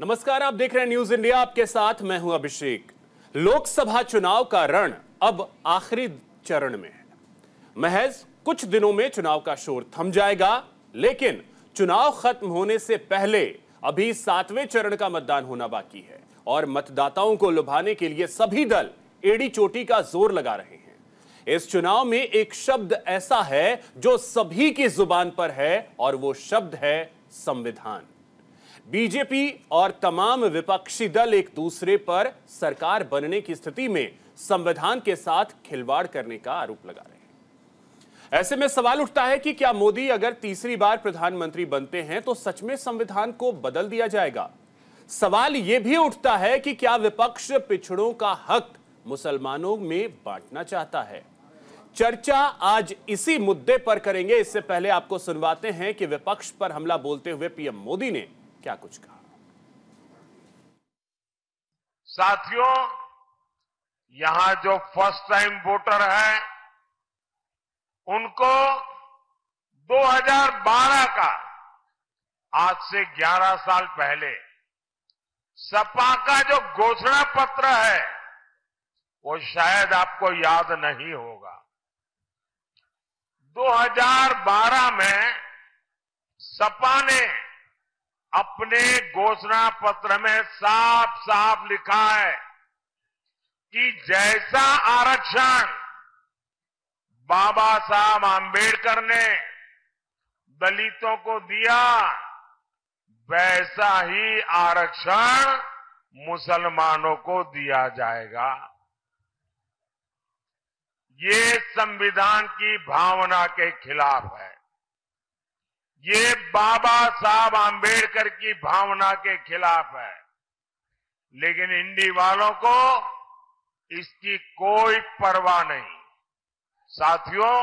नमस्कार, आप देख रहे हैं न्यूज इंडिया। आपके साथ मैं हूं अभिषेक। लोकसभा चुनाव का रण अब आखिरी चरण में है। महज कुछ दिनों में चुनाव का शोर थम जाएगा, लेकिन चुनाव खत्म होने से पहले अभी 7वें चरण का मतदान होना बाकी है और मतदाताओं को लुभाने के लिए सभी दल एड़ी चोटी का जोर लगा रहे हैं। इस चुनाव में एक शब्द ऐसा है जो सभी की जुबान पर है और वो शब्द है संविधान। बीजेपी और तमाम विपक्षी दल एक दूसरे पर सरकार बनने की स्थिति में संविधान के साथ खिलवाड़ करने का आरोप लगा रहे हैं। ऐसे में सवाल उठता है कि क्या मोदी अगर तीसरी बार प्रधानमंत्री बनते हैं तो सच में संविधान को बदल दिया जाएगा। सवाल यह भी उठता है कि क्या विपक्ष पिछड़ों का हक मुसलमानों में बांटना चाहता है। चर्चा आज इसी मुद्दे पर करेंगे। इससे पहले आपको सुनवाते हैं कि विपक्ष पर हमला बोलते हुए पीएम मोदी ने क्या कुछ कहा। साथियों, यहां जो फर्स्ट टाइम वोटर है उनको 2012 का, आज से 11 साल पहले सपा का जो घोषणा पत्र है वो शायद आपको याद नहीं होगा। 2012 में सपा ने अपने घोषणा पत्र में साफ साफ लिखा है कि जैसा आरक्षण बाबा साहब आंबेडकर ने दलितों को दिया, वैसा ही आरक्षण मुसलमानों को दिया जाएगा। ये संविधान की भावना के खिलाफ है। ये बाबा साहब आंबेडकर की भावना के खिलाफ है। लेकिन इंडी वालों को इसकी कोई परवाह नहीं। साथियों,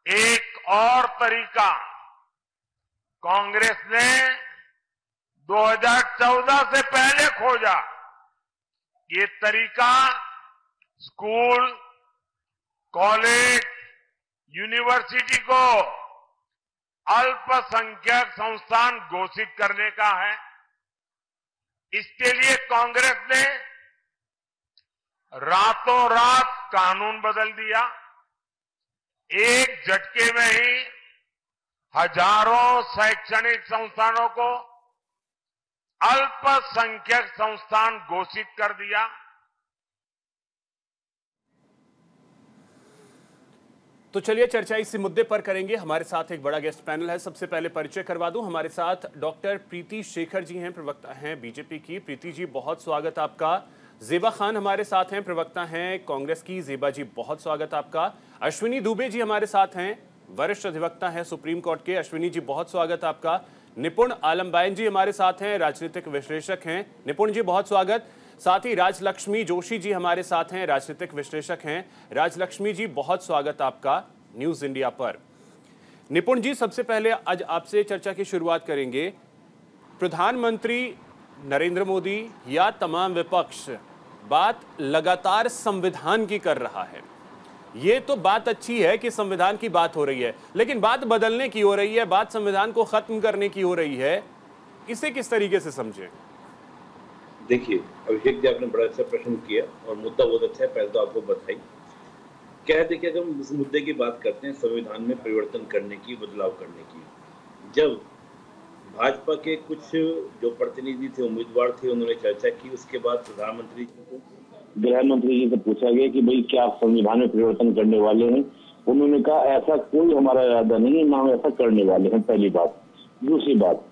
एक और तरीका कांग्रेस ने 2014 से पहले खोजा। ये तरीका स्कूल, कॉलेज, यूनिवर्सिटी को अल्पसंख्यक संस्थान घोषित करने का है। इसके लिए कांग्रेस ने रातों रात कानून बदल दिया। एक झटके में ही हजारों शैक्षणिक संस्थानों को अल्पसंख्यक संस्थान घोषित कर दिया। तो चलिए चर्चा इसी मुद्दे पर करेंगे। हमारे साथ एक बड़ा गेस्ट पैनल है। सबसे पहले परिचय करवा दूं, हमारे साथ डॉक्टर प्रीति शेखर जी हैं, प्रवक्ता हैं बीजेपी की। प्रीति जी, बहुत स्वागत आपका। जेबा खान हमारे साथ हैं, प्रवक्ता हैं कांग्रेस की। जेबा जी, बहुत स्वागत आपका। अश्विनी दुबे जी हमारे साथ हैं, वरिष्ठ अधिवक्ता हैं सुप्रीम कोर्ट के। अश्विनी जी, बहुत स्वागत आपका। निपुण आलमबाइन जी हमारे साथ हैं, राजनीतिक विश्लेषक हैं। निपुण जी, बहुत स्वागत। साथ ही राजलक्ष्मी जोशी जी हमारे साथ हैं, राजनीतिक विश्लेषक हैं। राजलक्ष्मी जी, बहुत स्वागत आपका न्यूज इंडिया पर। निपुण जी, सबसे पहले आज आपसे चर्चा की शुरुआत करेंगे। प्रधानमंत्री नरेंद्र मोदी या तमाम विपक्ष बात लगातार संविधान की कर रहा है। ये तो बात अच्छी है कि संविधान की बात हो रही है, लेकिन बात बदलने की हो रही है, बात संविधान को खत्म करने की हो रही है। इसे किस तरीके से समझें? देखिए अभिषेक जी, आपने बड़ा अच्छा प्रश्न किया और मुद्दा बहुत अच्छा है। पहले तो आपको बधाई। क्या है, देखिए, अगर हम इस मुद्दे की बात करते हैं संविधान में परिवर्तन करने की, बदलाव करने की, जब भाजपा के कुछ जो प्रतिनिधि थे, उम्मीदवार थे, उन्होंने चर्चा की, उसके बाद प्रधानमंत्री जी को, गृह मंत्री जी से पूछा गया कि भाई क्या आप संविधान में परिवर्तन करने वाले हैं। उन्होंने कहा ऐसा कोई हमारा इरादा नहीं है, ना हम ऐसा करने वाले हैं। पहली बात। दूसरी बात,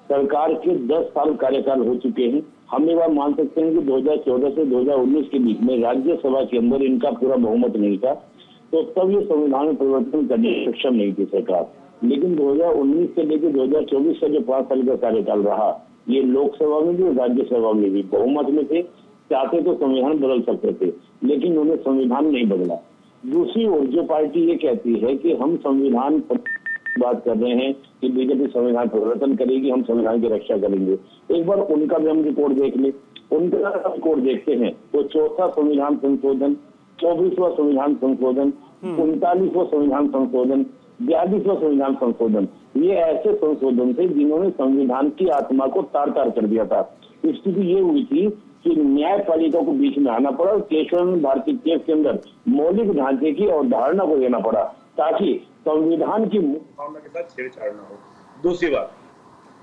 सरकार के 10 साल कार्यकाल हो चुके हैं। हम ये बात मान सकते हैं कि 2014 से 2019 के बीच में राज्यसभा के अंदर इनका पूरा बहुमत नहीं था, तो तब ये संविधान में परिवर्तन करने में सक्षम नहीं थी सरकार। लेकिन 2019 से लेकर 2024 का जो 5 साल का कार्यकाल रहा, ये लोकसभा में भी और राज्यसभा में भी बहुमत में थे। चाहते तो संविधान बदल सकते थे, लेकिन उन्होंने संविधान नहीं बदला। दूसरी ओर जो पार्टी ये कहती है कि हम संविधान बात कर रहे हैं कि बीजेपी संविधान परिवर्तन करेगी, हम संविधान की रक्षा करेंगे, एक बार उनका भी हम रिपोर्ट देख ले। उनका रिपोर्ट देखते हैं तो 4था संविधान संशोधन, 24वां संविधान संशोधन, 39वां संविधान संशोधन, 42वां संविधान संशोधन, ये ऐसे संशोधन थे जिन्होंने संविधान की आत्मा को तार तार कर दिया था। स्थिति ये हुई थी कि न्यायपालिका को बीच में आना पड़ा और केशव भारती केस के अंदर मौलिक ढांचे की अवधारणा को देना पड़ा ताकि संविधान की भावना के साथ छेड़छाड़ ना हो। दूसरी बात,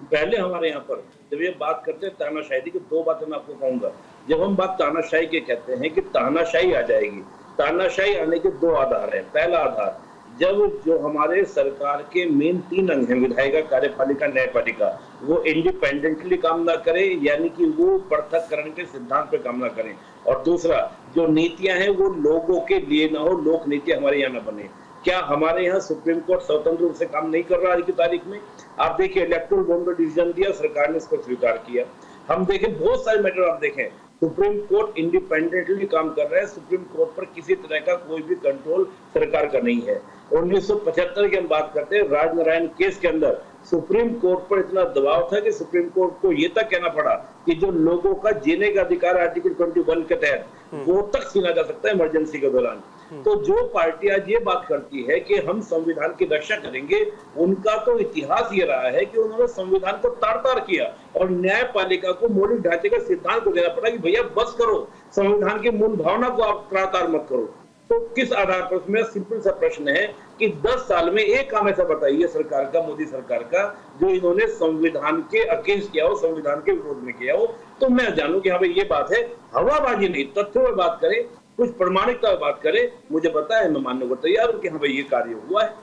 पहले हमारे यहाँ पर जब ये बात करते हैं तानाशाही की, दो बातें मैं आपको कहूंगा। जब हम बात तानाशाही के कहते हैं कि तानाशाही आ जाएगी, तानाशाही आने के दो आधार हैं। पहला आधार, जब जो हमारे सरकार के मेन 3 अंग हैं, विधायिका, कार्यपालिका, न्यायपालिका, वो इंडिपेंडेंटली काम ना करें, यानी कि वो पृथककरण के सिद्धांत पे काम ना करें। और दूसरा, जो नीतियां हैं वो लोगों के लिए ना हो, लोक नीति हमारे यहाँ ना बने। क्या हमारे यहाँ सुप्रीम कोर्ट स्वतंत्र रूप से काम नहीं कर रहा आज की तारीख में? आप देखिए, इलेक्टोरल बॉन्ड का डिसीजन दिया, सरकार ने इसको स्वीकार किया। हम देखें बहुत सारे मैटर, आप देखें सुप्रीम कोर्ट इंडिपेंडेंटली काम कर रहा है, सुप्रीम कोर्ट पर किसी तरह का कोई भी कंट्रोल सरकार का नहीं है। 1975 की हम बात करते हैं, राजनारायण केस के अंदर सुप्रीम कोर्ट पर इतना दबाव था कि सुप्रीम कोर्ट को यह तक कहना पड़ा कि जो लोगों का जीने का अधिकार आर्टिकल 21 के तहत वो तक छीना जा सकता है इमरजेंसी के दौरान। तो जो पार्टी आज ये बात करती है कि हम संविधान की रक्षा करेंगे, उनका तो इतिहास ये रहा है कि उन्होंने संविधान को तार तार किया और न्यायपालिका को मौलिक ढांचे के सिद्धांत को देना पड़ा कि भैया बस करो, संविधान की मूल भावना को आप तार तार मत करो। तो किस आधार पर? मेरा सिंपल सा प्रश्न है कि 10 साल में एक काम ऐसा बताइए सरकार का, मोदी सरकार का, जो इन्होंने संविधान के अगेंस्ट किया हो, संविधान के विरोध में किया हो, तो मैं जानूं कि हाँ भाई ये बात है। हवाबाजी नहीं, तथ्यों में बात करें, कुछ प्रमाणिकता में बात करें, मुझे पता है, मैं मानने को तैयार हूं कि हाँ भाई ये कार्य हुआ है।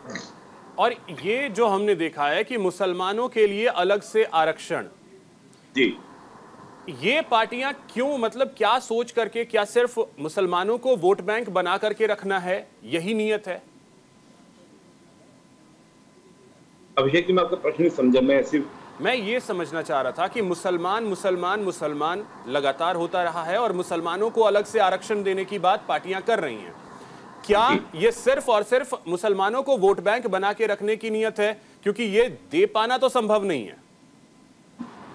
और ये जो हमने देखा है कि मुसलमानों के लिए अलग से आरक्षण, जी, ये पार्टियां क्यों, मतलब क्या सोच करके, क्या सिर्फ मुसलमानों को वोट बैंक बना करके रखना है, यही नियत है? अभिषेक जी, मैं आपका प्रश्न समझा। मैं ये समझना चाह रहा था कि मुसलमान मुसलमान मुसलमान लगातार होता रहा है और मुसलमानों को अलग से आरक्षण देने की बात पार्टियां कर रही हैं। क्या ये सिर्फ और सिर्फ मुसलमानों को वोट बैंक बना के रखने की नियत है? क्योंकि ये दे पाना तो संभव नहीं है।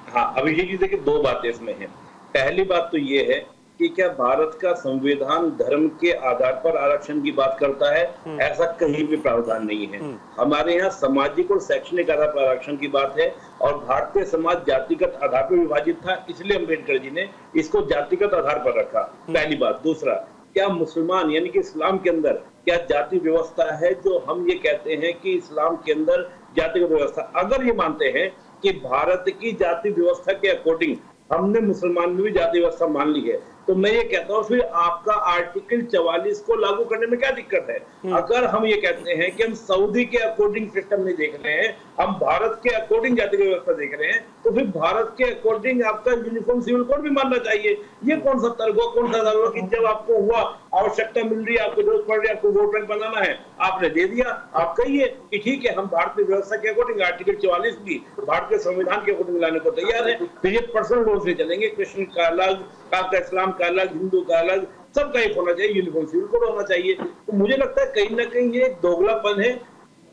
हाँ, अभिषेक जी देखिए, दो बातें इसमें हैं। पहली बात तो ये है कि क्या भारत का संविधान धर्म के आधार पर आरक्षण की बात करता है? ऐसा कहीं भी प्रावधान नहीं है। हमारे यहाँ सामाजिक और शैक्षणिक आधार पर आरक्षण की बात है और भारतीय समाज जातिगत आधार पर विभाजित था, इसलिए अम्बेडकर जी ने इसको जातिगत आधार पर रखा। पहली बात। दूसरा, क्या मुसलमान यानी कि इस्लाम के अंदर क्या जाति व्यवस्था है? जो हम ये कहते हैं कि इस्लाम के अंदर जातिगत व्यवस्था, अगर ये मानते हैं कि भारत की जाति व्यवस्था के अकॉर्डिंग हमने मुसलमान में भी जाति व्यवस्था मान ली है, तो मैं ये कहता हूँ फिर आपका आर्टिकल 44 को लागू करने में क्या दिक्कत है? अगर हम ये कहते हैं कि हम सऊदी के अकॉर्डिंग सिस्टम नहीं देख रहे हैं, हम भारत के अकॉर्डिंग जाति व्यवस्था देख रहे हैं, तो फिर भारत के अकॉर्डिंग आपका यूनिफॉर्म सिविल कोड भी मानना चाहिए। ये कौन सा तर्क हुआ, कौन सा तर्क कि जब आपको हुआ, आवश्यकता मिल रही है, आपको जरूरत पड़ रही है, आपको वोट बैंक बनाना है, आपने दे दिया। आप कहिए कि ठीक है, हम भारतीय व्यवस्था के अकॉर्डिंग आर्टिकल 44 भी भारतीय संविधान के अकॉर्डिंग लाने को तैयार है। फिर ये पर्सनल लॉ से चलेंगे, कृष्ण का अलग, आपका इस्लाम का अलग, हिंदू का अलग, सबका एक होना चाहिए, यूनिफॉर्म सिविल कोड होना चाहिए। तो मुझे लगता है कहीं ना कहीं ये दोगलापन है,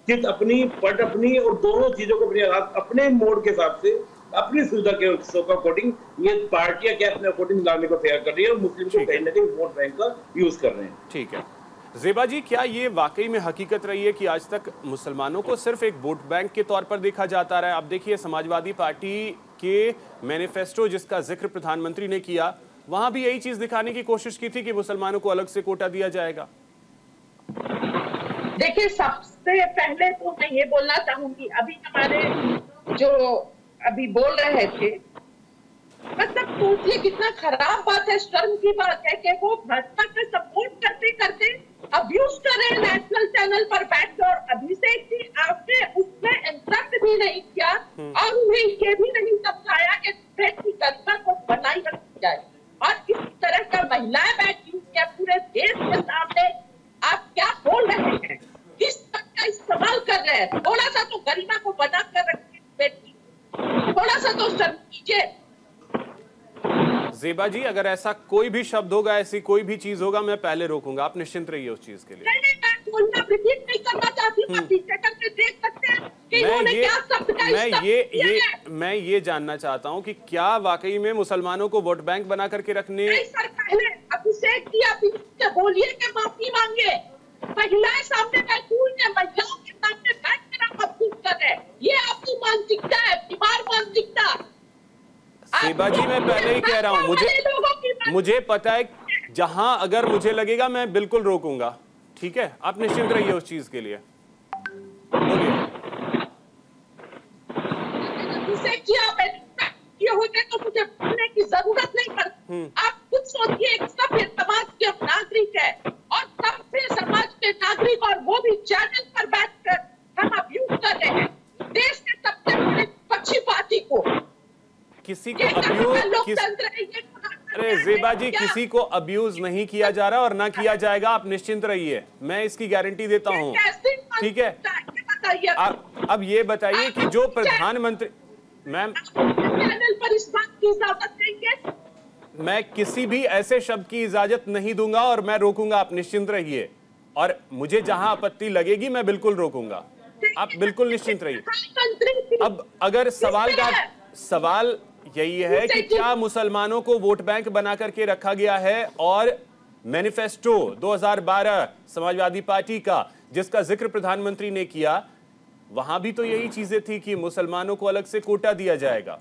चित अपनी पट अपनी, और दोनों चीजों को अपने मोड के हिसाब से, अपनी सुविधा के अकॉर्डिंग ये पार्टियां क्या अपने अकॉर्डिंग लाने को तैयार कर रही है और मुस्लिम को कहीं ना कहीं वोट बैंक का यूज कर रहे हैं। ठीक है ज़ेबा जी, क्या ये वाकई में हकीकत रही है कि आज तक मुसलमानों को सिर्फ एक वोट बैंक के तौर पर देखा जाता रहा है? आप देखिए, समाजवादी पार्टी के मैनिफेस्टो जिसका जिक्र प्रधानमंत्री ने किया, वहां भी यही चीज दिखाने की कोशिश की थी कि मुसलमानों को अलग से कोटा दिया जाएगा। देखिए, सबसे पहले तो मैं ये बोलना चाहूंगी, अभी हमारे जो अभी बोल रहे थे, मतलब सोचिए कितना खराब बात है, शर्म की बात है कि वो भाजपा का सपोर्ट करते करते अब्यूज कर रहे हैं नेशनल चैनल पर बैठ कर। अभिषेक जी, आपने उसमें इंटरप्ट भी नहीं किया और उन्हें ये भी नहीं समझाया कि की गरिमा को बनाई रखी जाए। और इस तरह का महिलाएं बैठी हैं पूरे देश के सामने, आप क्या बोल रहे हैं, किस तरह का इस्तेमाल कर रहे हैं? थोड़ा सा तो गरिमा को बना कर रखिए बेटी, थोड़ा सा तो शर्म कीजिए। ज़ेबा जी, अगर ऐसा कोई भी शब्द होगा, ऐसी कोई भी चीज होगा, मैं पहले रोकूंगा। आप निश्चिंत रहिए उस चीज के लिए। नहीं करना चाहती, देख सकते हैं कि इन्होंने क्या शब्द का मैं ये जानना चाहता हूं कि क्या वाकई में मुसलमानों को वोट बैंक बना करके रखने? नहीं सर, पहले अभिषेक जी आप इनसे बोलिए कि माफी मांगे। महिलाएं सामने बैठी हुई है, महिलाओं के सामने बैठ कर आप अभिषेक कर रहे हैं। ये आपकी मानसिकता है, बीमार मानसिकता। सेबा जी, मैं पहले ही कह रहा हूँ, मुझे पता है जहां अगर मुझे लगेगा मैं बिल्कुल रोकूंगा। ठीक है, आप निश्चिंत रहिए उस चीज के लिए। बोलिए। ये होते तो मुझे बोलने की जरूरत नहीं पड़ती। आप खुद सोचिए, सब समाज के नागरिक है और सबसे समाज के नागरिक, और वो भी चैनल पर बैठकर हम अब्यूज कर रहे हैं देश के सबसे बड़े विपक्षी पार्टी को। किसी को अब्यूज, अरे जेबा जी, किसी को अब्यूज नहीं किया जा रहा और ना किया जाएगा, आप निश्चिंत रहिए, मैं इसकी गारंटी देता हूँ। ठीक है, अब ये बताइए कि जो प्रधानमंत्री, मैम चैनल पर इस बात की इजाजत देंगे? मैं किसी भी ऐसे शब्द की इजाजत नहीं दूंगा और मैं रोकूंगा, आप निश्चिंत रहिए। और मुझे जहां आपत्ति लगेगी मैं बिल्कुल रोकूंगा, आप बिल्कुल निश्चिंत रहिए। अब अगर सवाल यही है कि क्या मुसलमानों को वोट बैंक बना करके रखा गया है, और मैनिफेस्टो 2012 समाजवादी पार्टी का जिसका जिक्र प्रधानमंत्री ने किया, वहां भी तो यही चीजें थी कि मुसलमानों को अलग से कोटा दिया जाएगा।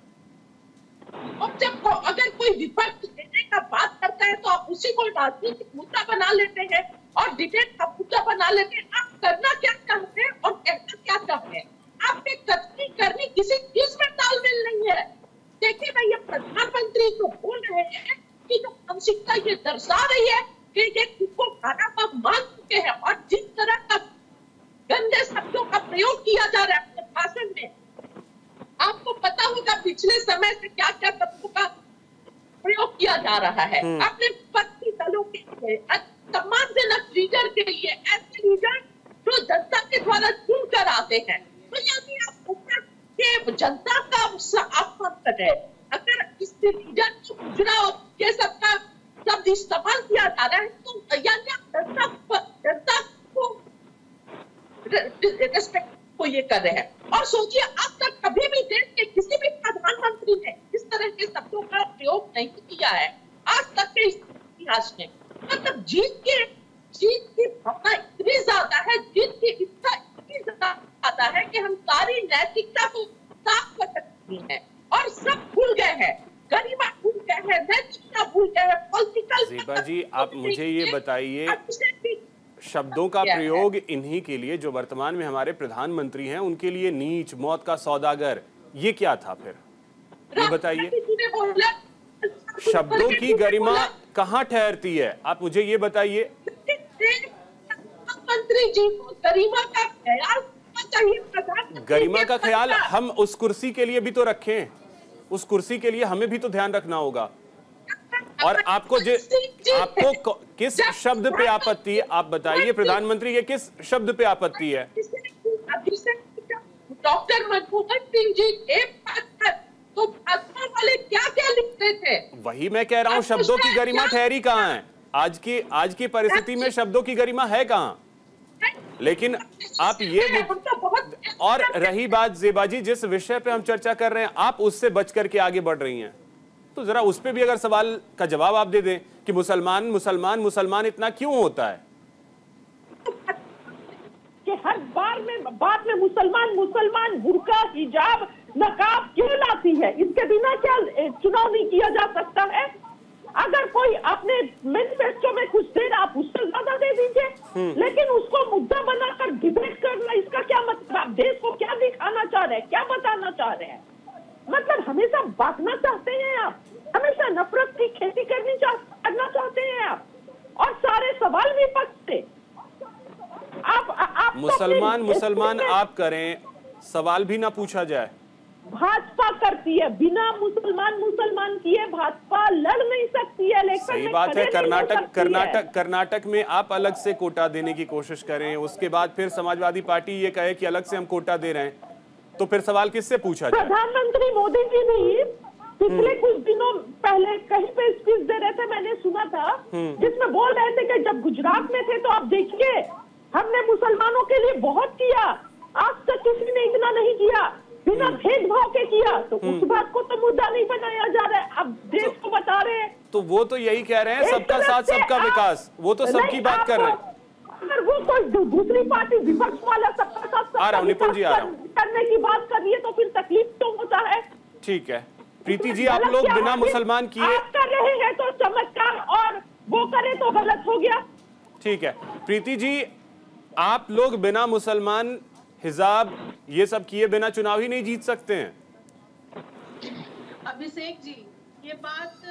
अब जब अगर कोई विपक्ष देने का बात करता है तो आप उसी को राजनीतिक मुद्दा बना लेते हैं और डिबेट का मुद्दा बना लेते हैं। आप करना क्या चाहते हैं और कहना क्या चाहते हैं? आपके कथनी करनी किसी चीज में तालमेल नहीं है। देखिए भाई, ये प्रधानमंत्री तो बोल रहे हैं कि जो मानसिकता ये दर्शा रही है कि ये खुद को खाना का मान चुके हैं, और जिस तरह का गंदे शब्दों का प्रयोग किया जा रहा है अपने भाषण में, आपको पता होगा पिछले समय से क्या क्या शब्दों का प्रयोग किया जा रहा है अपने विपक्षी दलों के लिए, सम्मानजनक लीडर के लिए, ऐसे लीडर जो जनता के द्वारा चुन कर आते हैं। तो यानी आप जनता का अपमान कर रहे हैं। अगर इस लीडर को गुजरा और ये सबका शब्द इस्तेमाल किया जा रहा है तो यानी आप जनता को रेस्पेक्ट को ये कर रहे हैं। और सोचिए, अब तक कभी भी देश के किसी भी प्रधानमंत्री ने इस तरह के शब्दों का प्रयोग नहीं किया है आज तक के इतिहास में। मतलब जीत की भावना इतनी ज्यादा है, जीत की इच्छा इतनी ज्यादा है कि हम सारी नैतिकता को साफ कर सकते हैं और सब भूल गए हैं, गरिमा भूल गए हैं, नैतिकता भूल गए हैं, पॉलिटिकल। जेबा जी, आप मुझे ये बताइए, शब्दों का प्रयोग इन्हीं के लिए जो वर्तमान में हमारे प्रधानमंत्री हैं उनके लिए नीच, मौत का सौदागर, ये क्या था फिर? ये बताइए, शब्दों की गरिमा कहाँ ठहरती है? आप मुझे ये बताइए। मंत्री जी को गरिमा का ख्याल चाहिए। गरिमा का ख्याल हम उस कुर्सी के लिए भी तो रखें, उस कुर्सी के लिए हमें भी तो ध्यान रखना होगा। और आपको किस शब्द पे आपत्ति है? आप बताइए, प्रधानमंत्री के किस शब्द पे आपत्ति है? डॉक्टर मनमोहन सिंह जी के तो भाजपा वाले क्या क्या लिखते थे? वही मैं कह रहा हूँ, शब्दों की गरिमा ठहरी कहाँ है? आज की परिस्थिति में शब्दों की गरिमा है कहाँ? लेकिन आप ये, और रही बात जेबा जी, जिस विषय पे हम चर्चा कर रहे हैं आप उससे बच करके आगे बढ़ रही हैं, तो जरा उस पे भी अगर सवाल का जवाब आप दे दें कि मुसलमान मुसलमान मुसलमान इतना क्यों होता है? कि हर बात में मुसलमान मुसलमान, बुर्का, हिजाब, नकाब क्यों लाती है? इसके बिना क्या चुनाव नहीं किया जा सकता है? अगर कोई अपने मैनिफेस्टो में कुछ दे रहा, आप उससे ज्यादा दे दीजिए, लेकिन उसको मुद्दा बनाकर डिबेट करना, इसका क्या मतलब? आप देश को क्या दिखाना चाह रहे हैं, क्या बताना चाह रहे हैं? मतलब हमेशा बांटना चाहते हैं आप, हमेशा नफरत की खेती करना चाहते हैं आप, और सारे सवाल विपक्ष से। आप मुसलमान आप करें, सवाल भी ना पूछा जाए। भाजपा करती है, बिना मुसलमान किए भाजपा लड़ नहीं सकती है। लेकिन सही बात है, कर्नाटक में आप अलग से कोटा देने की कोशिश करें, उसके बाद फिर समाजवादी पार्टी ये कहे कि अलग से हम कोटा दे रहे हैं, तो फिर सवाल किससे पूछा जाए? प्रधानमंत्री मोदी जी भी पिछले कुछ दिनों पहले कहीं पे स्पीच दे रहे थे, मैंने सुना था, जिसमें बोल रहे थे कि जब गुजरात में थे तो आप देखिए हमने मुसलमानों के लिए बहुत किया, आज तक किसी ने इतना नहीं किया, बिना भेदभाव के किया। तो उस बात को तो मुद्दा नहीं बनाया जा रहा है, अब देश को बता रहे हैं। तो वो तो यही कह रहे हैं, सबका साथ सबका विकास, वो तो सबकी बात कर रहे हैं। अगर वो कोई दूसरी पार्टी विपक्ष वाला सबका साथ निपुण जी आ रहा हूं। करने की बात कर रही है तो फिर तकलीफ क्यों होता है? ठीक है प्रीति जी, आप लोग बिना मुसलमान किए आप कर रहे हैं तो चमत्कार, और वो करे तो गलत हो गया। ठीक है प्रीति जी, आप लोग बिना मुसलमान हिजाब ये सब किए बिना चुनाव ही नहीं जीत सकते हैं। अभिषेक जी, ये बात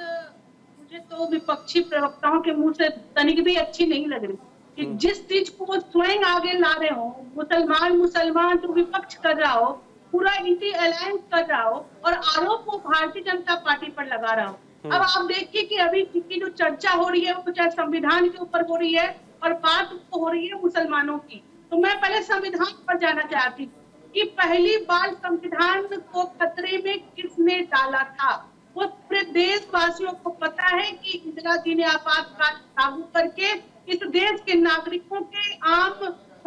मुझे तो विपक्षी प्रवक्ताओं के मुंह से तनिक भी अच्छी नहीं लग रही कि जिस चीज को वो स्वयं आगे ला रहे हो, मुसलमान जो विपक्ष कर रहा हो, पूरा इंटी अलायंस कर रहा हो और आरोप वो भारतीय जनता पार्टी पर लगा रहा हो। अब आप देखिए कि अभी की जो चर्चा हो रही है वो चाहे संविधान के ऊपर हो रही है और बात तो हो रही है मुसलमानों की। तो मैं पहले संविधान पर जाना चाहती हूँ कि पहली बार संविधान को खतरे में किसने डाला था। वो पूरे देशवासियों को पता है कि इंदिरा जी ने आपातकाल लागू करके इस देश के नागरिकों के आम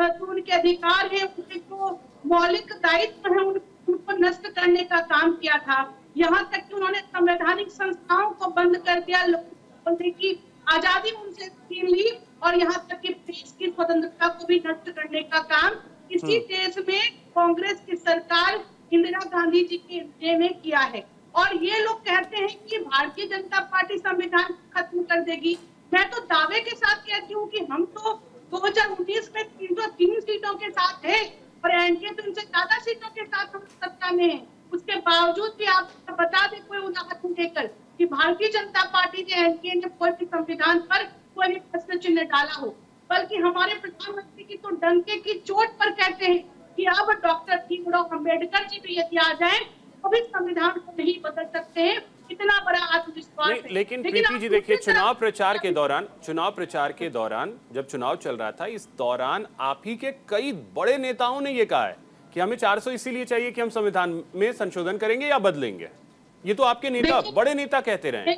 उनके अधिकार है, उनके जो मौलिक दायित्व है उनको नष्ट करने का काम किया था। यहाँ तक कि उन्होंने संवैधानिक संस्थाओं को बंद कर दिया, लोकतंत्र की आजादी उनसे छीन ली और यहाँ तक कि देश की स्वतंत्रता को भी नष्ट करने का काम इसी देश में कांग्रेस की सरकार इंदिरा गांधी जी के ने किया है। और ये लोग कहते हैं कि भारतीय जनता पार्टी संविधान खत्म कर देगी। मैं तो दावे के साथ कहती हूँ कि हम तो 2019 में 303 सीटों के साथ है और एनडीए तो इनसे ज्यादा सीटों के साथ हम सत्ता में है। उसके बावजूद भी आप बता दें कोई उदाहरण देकर कि भारतीय जनता पार्टी ने एनडीए ने कोई भी संविधान पर कोई भी प्रश्न चिन्ह डाला हो, बल्कि हमारे प्रधानमंत्री की तो डंके की चोट पर कहते हैं कि अब डॉक्टर भीमराव अम्बेडकर जी भी यदि आ जाए तो भी संविधान को नहीं बदल सकते हैं। इतना बड़ा आत्मविश्वास है। लेकिन प्रीति जी देखिए, चुनाव प्रचार के दौरान जब चुनाव चल रहा था, इस दौरान आप ही के कई बड़े नेताओं ने ये कहा है कि हमें 400 इसीलिए चाहिए कि हम संविधान में संशोधन करेंगे या बदलेंगे। ये तो आपके नेता, बड़े नेता कहते रहे।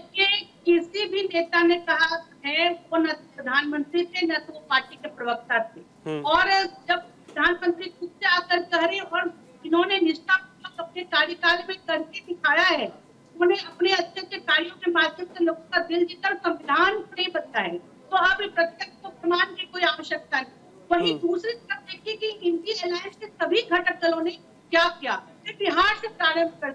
किसी भी नेता ने कहा है, वो न प्रधानमंत्री थे न तो पार्टी के प्रवक्ता थे। और जब प्रधानमंत्री खुद से आकर कह रहे और इन्होंने निष्ठा अपने कार्यकाल में करके दिखाया है, उन्होंने अपने अच्छे अच्छे कार्यों के माध्यम से लोगों का दिल जीतकर संविधान नहीं बदला है, तो अब प्रत्यक्ष प्रमाण की कोई आवश्यकता नहीं। वहीं दूसरी तरफ देखिए कि इंडी अलायंस के सभी घटक दलों ने क्या किया, बिहार से प्रारंभ कर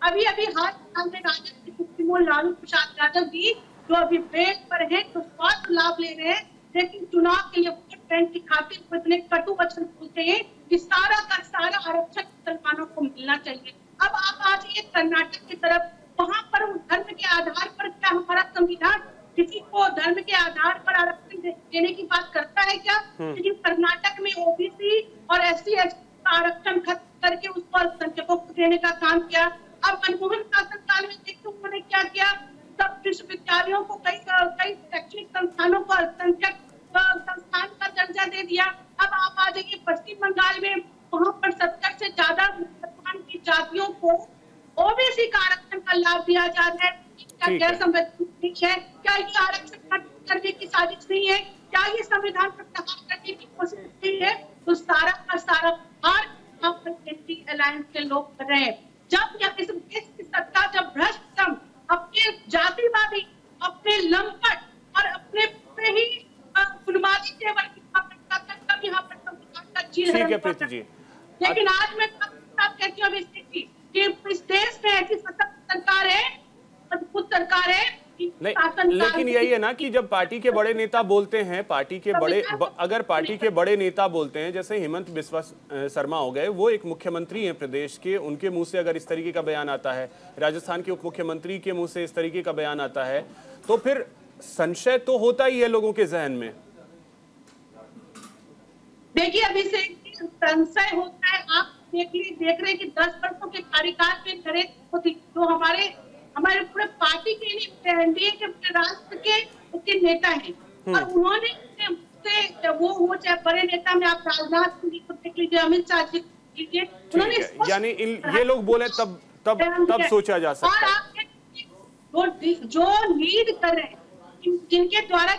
अभी हाल में राजद के सुप्रीमो लालू प्रसाद यादव जी जो अभी बेल पर है तो स्वास्थ्य लाभ ले रहे हैं, लेकिन चुनाव के लिए वोट बैंक की खातिर वो इतने कटु वचन बोलते हैं कि सारा का सारा आरक्षण मुसलमानों को मिलना चाहिए। अब आप आ जाइए कर्नाटक की तरफ, वहाँ पर धर्म के आधार पर क्या हमारा संविधान किसी को धर्म के आधार पर आरक्षण देने की बात करता है क्या? लेकिन कर्नाटक में ओबीसी और एससी का आरक्षण खत्म करके उसको अल्पसंख्यकों को देने का काम किया। अब मनमोहन शासनकाल में देखो उन्होंने क्या किया, सब विश्वविद्यालयों को कई शैक्षणिक संस्थानों को अल्पसंख्यक संस्थान का दर्जा दे दिया। अब आप आ जाइए पश्चिम बंगाल में, वहाँ पर 70 से ज्यादा मुसलमान की जातियों को ओबीसी का आरक्षण का लाभ दिया जा रहा है। क्या गैर संवैधानिक है? क्या ये आरक्षण खत्म करने की साजिश नहीं है? क्या ये संविधान पर प्रहार करने की कोशिश नहीं है? तो सारा का सारा एंटी अलायंस के लोग कर रहे हैं। जब इस देश की सत्ता जब भ्रष्ट अपने जातिवादी, अपने लंपट और अपने ही उन्मादी तेवर की तब यहाँ पर संविधान का चीज है। लेकिन आज मैं कहती हूँ कि इस देश में ऐसी सरकार है, मजबूत सरकार है। नहीं, लेकिन यही है ना कि जब पार्टी के बड़े नेता बोलते हैं, अगर पार्टी के बड़े नेता बोलते हैं, जैसे हेमंत बिस्वा शर्मा हो गए, वो एक मुख्यमंत्री हैं प्रदेश के, उनके मुंह से अगर इस तरीके का बयान आता है, राजस्थान के उप मुख्यमंत्री के मुंह से इस तरीके का बयान आता है, तो फिर संशय तो होता ही है लोगों के जहन में। देखिए अभी से संशय होता है। आप देख रहे हैं कि 10 वर्षों के कार्यकाल में नरेंद्र मोदी जो हमारे पूरे पार्टी के एनडीए के राष्ट्र के नेता हैं और उन्होंने वो चाहे बड़े नेता में आप राजनाथ सिंह को देख लीजिए, अमित शाह जी लीजिए, उन्होंने यानी ये लोग बोले तब सोचा जा सकता है। जो लीड कर रहे हैं, जिनके द्वारा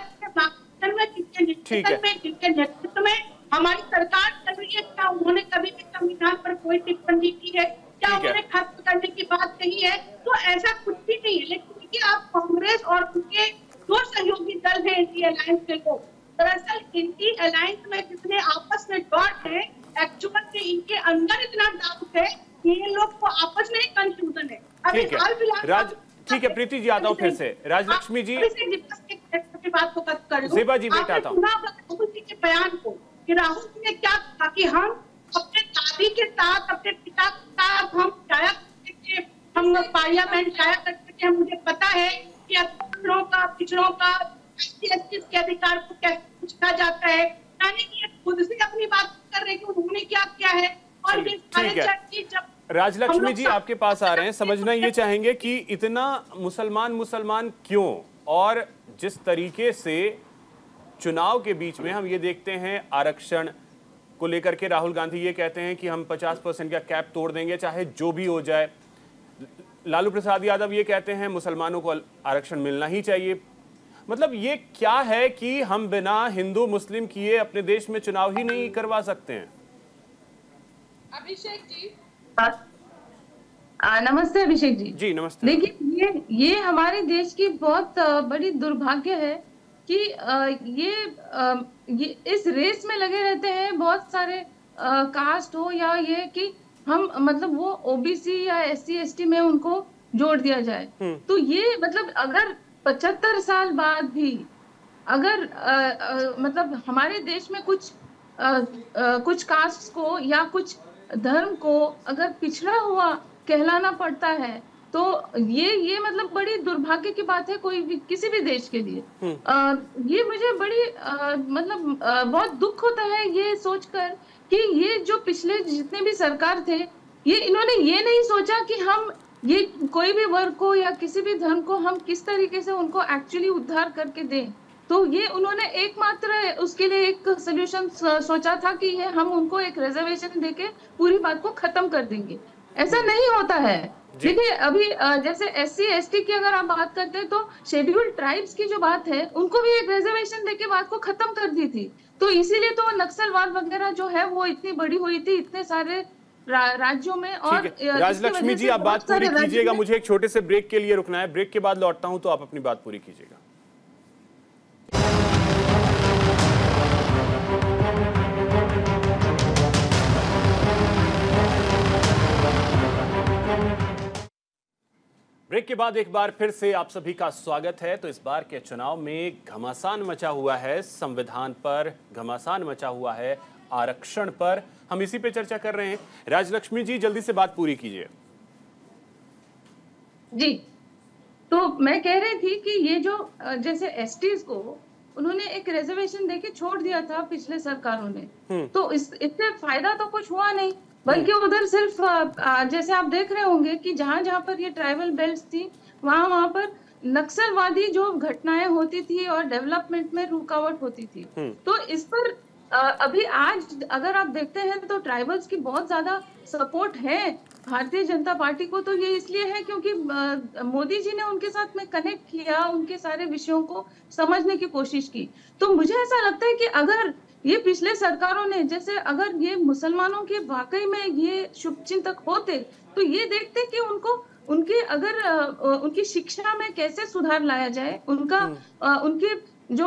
जिनके नेतृत्व में हमारी सरकार चल रही है, क्या उन्होंने कभी भी संविधान पर कोई टिप्पणी की है? क्या उन्होंने खत्म करने की बात कही है? तो ऐसा कुछ भी नहीं है। लेकिन देखिए आप कांग्रेस और उनके दो सहयोगी दल हैं इंडी अलायंस के लोग, दरअसल इंडी अलायंस में जितने आपस में डॉट है एक्चुअल में इनके अंदर इतना डाउट है कि ये लोग को आपस में ही कंफ्यूजन है। अभी ठीक है हाल फिलहाल राज, ठीक है प्रीति जी, आता हूं फिर से। राजलक्ष्मी जी, बात को कट कर दूं। ज़ेबा जी बेटा आता हूं। राहुल जी के बयान को कि राहुल जी ने क्या कहा कि हम अपने दादी के साथ, अपने पिता के साथ हम जाया करते थे, हम पार्लियामेंट जाया करते थे, मुझे पता है कि अल्पसंख्यकों का, पिछड़ों का, SC/ST के अधिकार को कैसे पूछा जाता है। यानी कि ये खुद से अपनी बात कर रहे हैं कि उन्होंने क्या किया है। और ये सारे चर्चे जब राजलक्ष्मी जी आपके पास आ रहे हैं, समझना ये चाहेंगे कि इतना मुसलमान क्यों, और जिस तरीके से चुनाव के बीच में हम ये देखते हैं आरक्षण को लेकर के राहुल गांधी ये कहते हैं कि हम 50% का कैप तोड़ देंगे चाहे जो भी हो जाए। लालू प्रसाद यादव ये कहते हैं मुसलमानों को आरक्षण मिलना ही चाहिए। मतलब ये क्या है कि हम बिना हिंदू मुस्लिम किए अपने देश में चुनाव ही नहीं करवा सकते हैं? अभिषेक जी नमस्ते अभिषेक जी। जी नमस्ते। देखिए ये हमारे देश की बहुत बड़ी दुर्भाग्य है कि ये इस रेस में लगे रहते हैं बहुत सारे कास्ट हो या ये कि हम मतलब वो ओबीसी या SC/ST में उनको जोड़ दिया जाए। तो ये मतलब अगर 75 साल बाद भी अगर मतलब हमारे देश में कुछ कास्ट को या कुछ धर्म को अगर पिछड़ा हुआ कहलाना पड़ता है तो ये मतलब बड़ी दुर्भाग्य की बात है कोई भी किसी भी देश के लिए। ये मुझे बड़ी मतलब बहुत दुख होता है ये सोचकर कि ये जो पिछले जितने भी सरकार थे ये इन्होंने ये नहीं सोचा कि हम ये कोई भी वर्ग को या किसी भी धर्म को हम किस तरीके से उनको एक्चुअली उद्धार करके दें। तो ये उन्होंने एकमात्र उसके लिए एक सोल्यूशन सोचा था कि ये हम उनको एक रिजर्वेशन देके पूरी बात को खत्म कर देंगे। ऐसा नहीं होता है। देखिए अभी जैसे SC/ST की अगर आप बात करते हैं तो शेड्यूल्ड ट्राइब्स की जो बात है उनको भी एक रिजर्वेशन देके बात को खत्म कर दी थी। तो इसीलिए तो नक्सलवाद वगैरह जो है वो इतनी बड़ी हुई थी इतने सारे राज्यों में। और राजलक्ष्मी जी आप बात पूरी कीजिएगा, मुझे एक छोटे से ब्रेक के लिए रुकना है। ब्रेक के बाद लौटता हूं तो आप अपनी बात पूरी कीजिएगा। ब्रेक के बाद एक बार फिर से आप सभी का स्वागत है। तो इस बार के चुनाव में घमासान मचा हुआ है संविधान पर, घमासान मचा हुआ है आरक्षण पर, हम इसी पे चर्चा कर रहे हैं। राजलक्ष्मी जी जल्दी से बात पूरी कीजिए। जी तो मैं कह रही थी कि ये जो जैसे STs को उन्होंने एक रिजर्वेशन देके छोड़ दिया था पिछले सरकारों ने, तो इससे फायदा तो कुछ हुआ नहीं, बल्कि उधर सिर्फ जैसे आप देख रहे होंगे कि जहां जहां पर ये ट्राइबल बेल्ट थी वहां पर नक्सलवादी जो घटनाएं होती थी और डेवलपमेंट में रुकावट होती थी। तो इस पर अभी आज अगर आप देखते हैं तो ट्राइबल्स की बहुत ज्यादा सपोर्ट है भारतीय जनता पार्टी को। तो ये इसलिए है क्योंकि मोदी जी ने उनके साथ में कनेक्ट किया, उनके सारे विषयों को समझने की कोशिश की। तो मुझे ऐसा लगता है कि अगर ये पिछले सरकारों ने जैसे अगर ये मुसलमानों के वाकई में ये शुभचिंतक होते तो ये देखते कि उनको उनके अगर उनकी शिक्षा में कैसे सुधार लाया जाए, उनके जो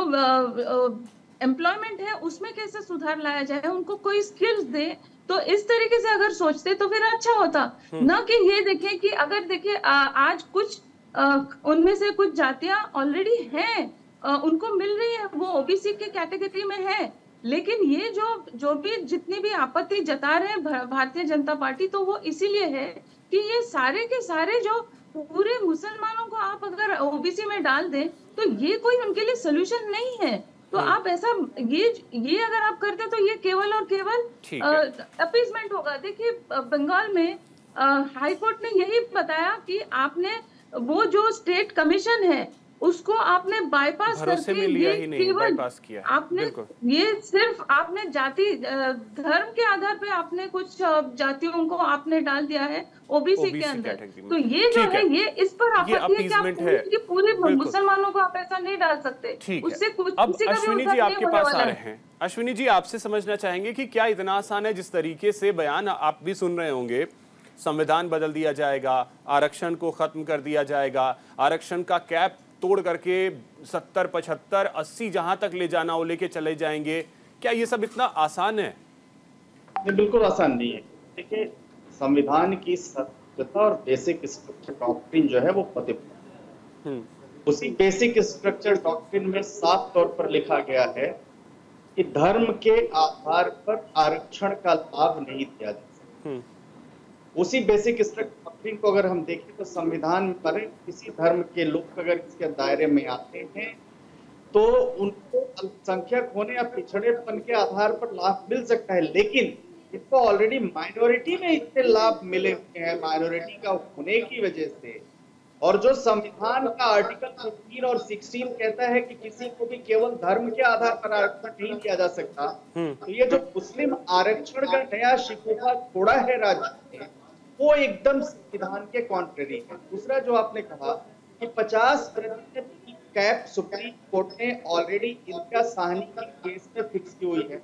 एम्प्लॉयमेंट है उसमें कैसे सुधार लाया जाए, उनको कोई स्किल्स दे। तो इस तरीके से अगर सोचते तो फिर अच्छा होता, न कि ये देखें कि अगर देखिए आज कुछ उनमें से कुछ जातियां ऑलरेडी हैं, उनको मिल रही है, वो ओबीसी के कैटेगरी में है, लेकिन ये जो भी जितनी भी आपत्ति जता रहे हैं भारतीय जनता पार्टी, तो वो इसीलिए है कि ये सारे के सारे जो पूरे मुसलमानों को आप अगर ओबीसी में डाल दें तो ये कोई उनके लिए सोल्यूशन नहीं है। तो आप ऐसा ये अगर आप करते तो ये केवल और केवल अपीजमेंट होगा। देखिए बंगाल में हाई कोर्ट ने यही बताया कि आपने वो जो स्टेट कमीशन है उसको आपने बाईपास करके ये केवल आपने ये सिर्फ आपने जाति धर्म के आधार पे आपने कुछ जातियों को आपने डाल दिया है ओबीसी के अंदर। तो ये जो है ये इस पर आपत्ति है कि पूरे मुसलमानों को आप ऐसा नहीं डाल सकते। उससे कुछ अब अश्विनी जी आपके पास आ रहे हैं। अश्विनी जी आपसे समझना चाहेंगे कि क्या इतना आसान है जिस तरीके से बयान आप भी सुन रहे होंगे, संविधान बदल दिया जाएगा, आरक्षण को खत्म कर दिया जाएगा, आरक्षण का कैप तोड़ करके 70, 75, 80 जहां तक ले जाना हो लेके चले जाएंगे, क्या ये सब इतना आसान है? ये बिल्कुल आसान नहीं है। देखिए, संविधान की सत्यता और बेसिक स्ट्रक्चर डॉक्ट्रिन जो है वो फतेह, उसी बेसिक स्ट्रक्चर डॉक्ट्रिन में साफ तौर पर लिखा गया है कि धर्म के आधार पर आरक्षण का लाभ नहीं दिया जा सकता। उसी बेसिक स्ट्रक्चर डॉक्ट्रिन को अगर हम देखें तो संविधान पर किसी धर्म के लोग अगर इसके दायरे में आते हैं तो उनको अल्पसंख्यक होने या पिछड़ेपन के आधार पर लाभ मिल सकता है, लेकिन इसको ऑलरेडी माइनॉरिटी में इतने लाभ मिले हुए हैं माइनॉरिटी का होने की वजह से। और जो संविधान का आर्टिकल 15 और 16 कहता है कि किसी को भी केवल धर्म के आधार पर आरक्षण नहीं दिया जा सकता, तो ये जो मुस्लिम आरक्षण का नया शिकूफा छोड़ा है राज्य में, वो एकदम संविधान के कॉन्ट्रेरी है। दूसरा जो आपने कहा कि 50% की कैप सुप्रीम कोर्ट ने ऑलरेडी इनका साहनी की केस में फिक्स की हुई है,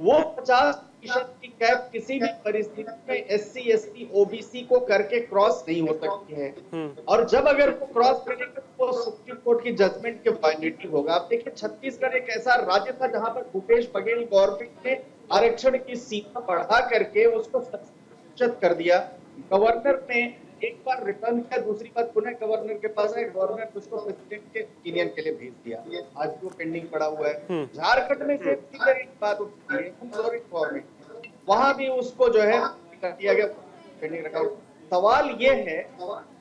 वो 50% की कैप किसी भी परिस्थिति में SC ST OBC को करके क्रॉस नहीं हो सकती है। और जब अगर वो क्रॉस करेंगे तो वो सुप्रीम कोर्ट की जजमेंट के वायलेटिव होगा। आप देखिए, छत्तीसगढ़ एक ऐसा राज्य था जहां पर भूपेश बघेल गवर्नमेंट ने आरक्षण की सीमा बढ़ा करके उसको 70% कर दिया। गवर्नर ने एक बार रिटर्न किया, दूसरी बार पुनः गवर्नर के पास आए, गवर्नर ने उसको प्रेसिडेंट के ओपिनियन के लिए भेज दिया। आज वो पेंडिंग पड़ा हुआ है। झारखंड में से एक बात उठती है, गवर्नमेंट वहां भी उसको जो है कर दिया गया, पेंडिंग रखा। सवाल ये है,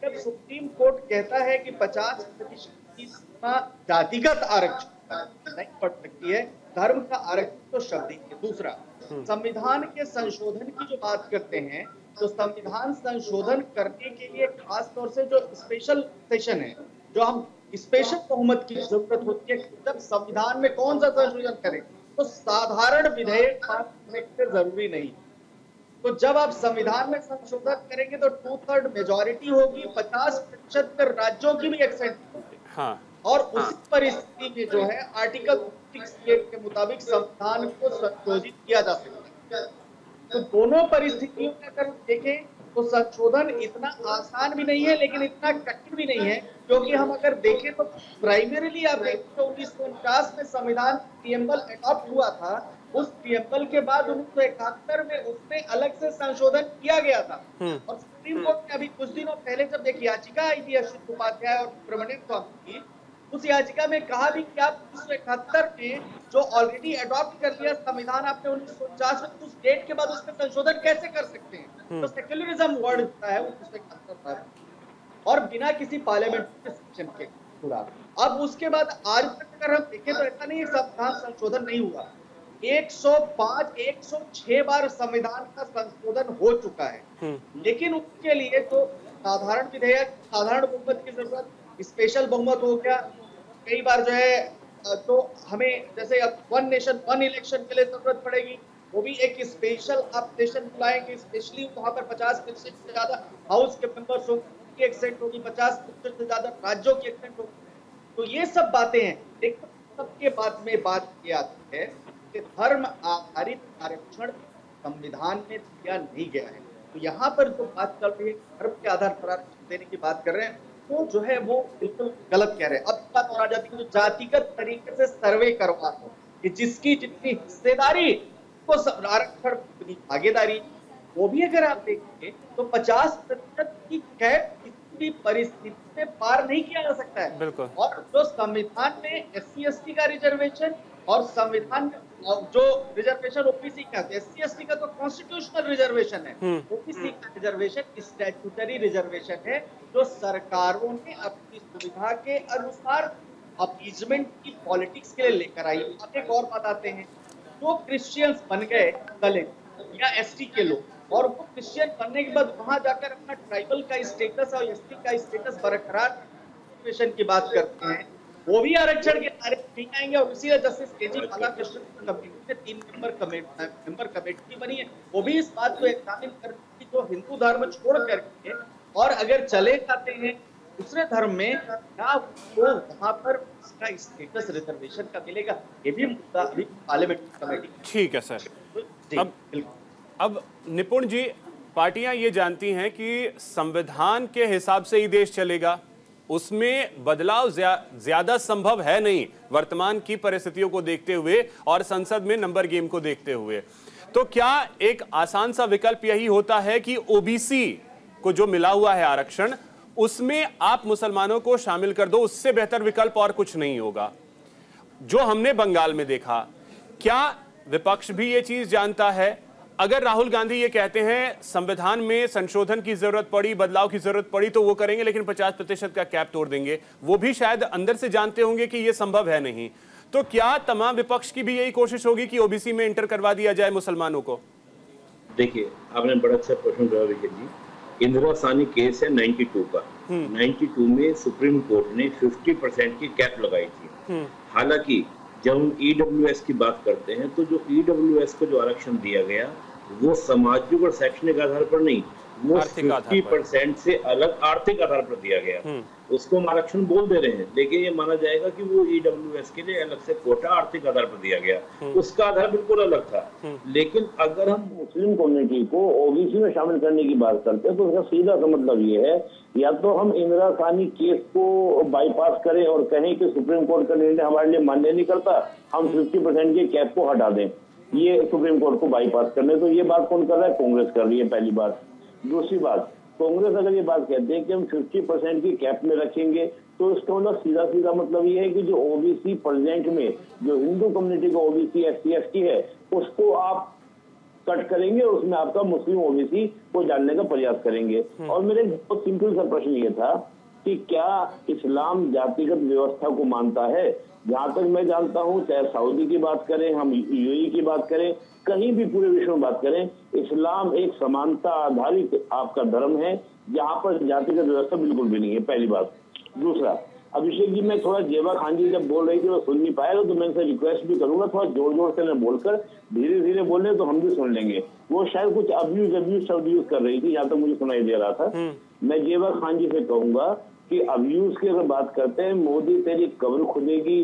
जब सुप्रीम कोर्ट कहता है कि 50% की सीमा जातिगत आरक्षण नहीं पड़ सकती है, धर्म का आरक्षण तो शब्द ही है। दूसरा, संविधान के संशोधन की जो बात करते हैं, तो संविधान संशोधन करने के लिए खास तौर से जो स्पेशल सेशन है, जो हम स्पेशल बहुमत की जरूरत होती है, जब संविधान में कौन सा संशोधन करें, तो साधारण विधेयक पास करने से जरूरी नहीं। तो जब आप संविधान में संशोधन करेंगे तो 2/3 मेजॉरिटी होगी, 50% राज्यों की भी एक्सेंट होगी। हाँ। और उसी परिस्थिति में जो है आर्टिकल 68 के मुताबिक संविधान को संशोधित किया जा सकता है। तो दोनों परिस्थितियों में अगर देखें तो संशोधन इतना आसान भी नहीं है, लेकिन इतना कठिन भी नहीं है, क्योंकि हम अगर देखें तो प्राइमरीली आप देखें तो 1949 में संविधान प्रीएम्बल अडॉप्ट हुआ था। उस प्रीएम्बल के बाद 1971 में उसमें अलग से संशोधन किया गया था। और सुप्रीम कोर्ट ने अभी कुछ दिनों पहले जब एक याचिका आई थी अश्वित उपाध्याय और सुब्रमण्यम स्वामी की, उस याचिका में कहा भी कि आप 1971 में जो ऑलरेडी अडॉप्ट कर लिया संविधान आपने 1949 में, उस डेट के बाद उसमें संशोधन कैसे कर सकते हैं। तो सेक्युलरिज्म वर्ड होता है 1971 और बिना किसी पार्लियामेंट्री सेशन के पूरा। अब उसके बाद आज तक अगर हम देखें तो ऐसा नहीं है संविधान संशोधन नहीं हुआ। 105 106 बार संविधान का संशोधन हो चुका है, लेकिन उसके लिए तो साधारण विधेयक, साधारण बहुमत की जरूरत, स्पेशल बहुमत हो गया। कई बार जो है तो हमें जैसे अब 1 नेशन 1 इलेक्शन के लिए जरूरत पड़ेगी, वो भी एक स्पेशल आप सेशन बुलाएंगे, स्पेशली वहां पर 50% से ज्यादा हाउस के मेंबर्स होंगे, एक्सेंट होगी, 50% से ज्यादा राज्यों की एक्सेंट होगी। तो ये सब बातें हैं। एक सबके बाद में बात ये आती है कि धर्म आधारित आरक्षण संविधान में दिया नहीं गया है। तो यहाँ पर जो बात चल रही है धर्म के आधार पर आरक्षण देने की बात कर रहे हैं, तो जो है वो बिल्कुल गलत कह रहे हैं। अब बात और आ जाती है, जो जातिगत तरीके से सर्वे करवा हो कि जिसकी जितनी हिस्सेदारी को आरक्षण की भागीदारी, वो भी अगर आप देखेंगे तो 50% की कैप किसी भी परिस्थिति में पार नहीं किया जा सकता है। बिल्कुल। और जो संविधान में SC ST का रिजर्वेशन और संविधान में जो रिजर्वेशन OBC का, SC ST का तो कॉन्स्टिट्यूशनल रिजर्वेशन है, OBC का रिजर्वेशन स्टैट्यूटरी रिजर्वेशन है, जो सरकारों ने अपनी सुविधा के अनुसार अपीजमेंट की पॉलिटिक्स के लिए लेकर आई। अब एक और बात आते हैं, जो क्रिश्चियंस बन गए दलित या ST के लोग, और वो क्रिश्चियन बनने के बाद वहां जाकर अपना ट्राइबल का स्टेटस और ST का स्टेटस बरकरार की बात करते हैं, वो भी आरक्षण के दायरे में नहीं आएंगे। और इसीलिए जस्टिस KG बालाकृष्णन कमेटी ने 3 मेंबर कमेटी बनी है, वो भी इस बात को एग्जामिन करती है जो हिंदू धर्म छोड़ करके और अगर चले जाते हैं दूसरे धर्म में, क्या वो वहां पर उसका स्टेटस रिजर्वेशन का मिलेगा, ये भी मुद्दा अभी पार्लियामेंट्री कमेटी। ठीक है सर। अब निपुण जी, पार्टियां ये जानती हैं कि संविधान के हिसाब से ही देश चलेगा, उसमें बदलाव ज्यादा संभव है नहीं वर्तमान की परिस्थितियों को देखते हुए और संसद में नंबर गेम को देखते हुए। तो क्या एक आसान सा विकल्प यही होता है कि ओबीसी को जो मिला हुआ है आरक्षण, उसमें आप मुसलमानों को शामिल कर दो, उससे बेहतर विकल्प और कुछ नहीं होगा? जो हमने बंगाल में देखा, क्या विपक्ष भी ये चीज जानता है? अगर राहुल गांधी ये कहते हैं संविधान में संशोधन की जरूरत पड़ी, बदलाव की जरूरत पड़ी तो वो करेंगे, लेकिन 50% का कैप तोड़ देंगे, वो भी शायद अंदर से जानते होंगे कि ये संभव है नहीं। तो क्या तमाम विपक्ष की भी यही कोशिश होगी कि ओबीसी में इंटर करवा दिया जाए मुसलमानों को? देखिए, आपने बड़ा अच्छा प्रश्न करा विजय जी। इंदिरा सानी केस है 92 का। 92 में सुप्रीम कोर्ट ने 50% की कैप लगाई थी। हालांकि जब हम ईडब्ल्यूएस की बात करते हैं तो जो ईडब्ल्यूएस को जो आरक्षण दिया गया वो सामाजिक और शैक्षणिक आधार पर नहीं, वो 50% से अलग आर्थिक आधार पर दिया गया। उसको हम आरक्षण बोल दे रहे हैं, लेकिन ये माना जाएगा कि वो ईडब्ल्यूएस के लिए अलग से कोटा आर्थिक आधार पर दिया गया, उसका आधार बिल्कुल अलग था। लेकिन अगर हम मुस्लिम कम्युनिटी को ओबीसी में शामिल करने की बात करते हैं तो उसका सीधा सा मतलब ये है, या तो हम इंदिरा सानी केस को बाईपास करें और कहें कि सुप्रीम कोर्ट का निर्णय हमारे लिए मान्य नहीं करता, हम 50% के कैप को हटा दें, ये सुप्रीम कोर्ट को बाईपास करने। तो ये बात कौन कर रहा है? कांग्रेस कर रही है, पहली बात। दूसरी बात, कांग्रेस अगर ये बात कहते हैं कि हम 50% की कैप में रखेंगे तो इसका मतलब सीधा मतलब ये है कि जो ओबीसी प्रेजेंट में जो हिंदू कम्युनिटी का ओबीसी SC/ST है उसको आप कट करेंगे और उसमें आपका मुस्लिम ओबीसी को डालने का प्रयास करेंगे। और मेरे बहुत सिंपल सा प्रश्न ये था कि क्या इस्लाम जातिगत व्यवस्था को मानता है? जहां तक मैं जानता हूं, चाहे सऊदी की बात करें, हम UAE की बात करें, कहीं भी पूरे विश्व में बात करें, इस्लाम एक समानता आधारित आपका धर्म है जहां पर जातिगत व्यवस्था बिल्कुल भी नहीं है, पहली बात। दूसरा, अभिषेक जी, मैं थोड़ा जेबा खान जी जब बोल रही थी वो सुन नहीं पाया, तो मैं इनसे रिक्वेस्ट भी करूंगा थोड़ा जोर से न बोलकर धीरे धीरे बोले तो हम भी सुन लेंगे। वो शायद कुछ अब्यूज शब्द यूज कर रही थी, यहाँ तक मुझे सुनाई दे रहा था। मैं जेबा खान जी से कहूंगा कि अब्यूज की अगर बात करते हैं, मोदी तेरी कब्र खुदेगी,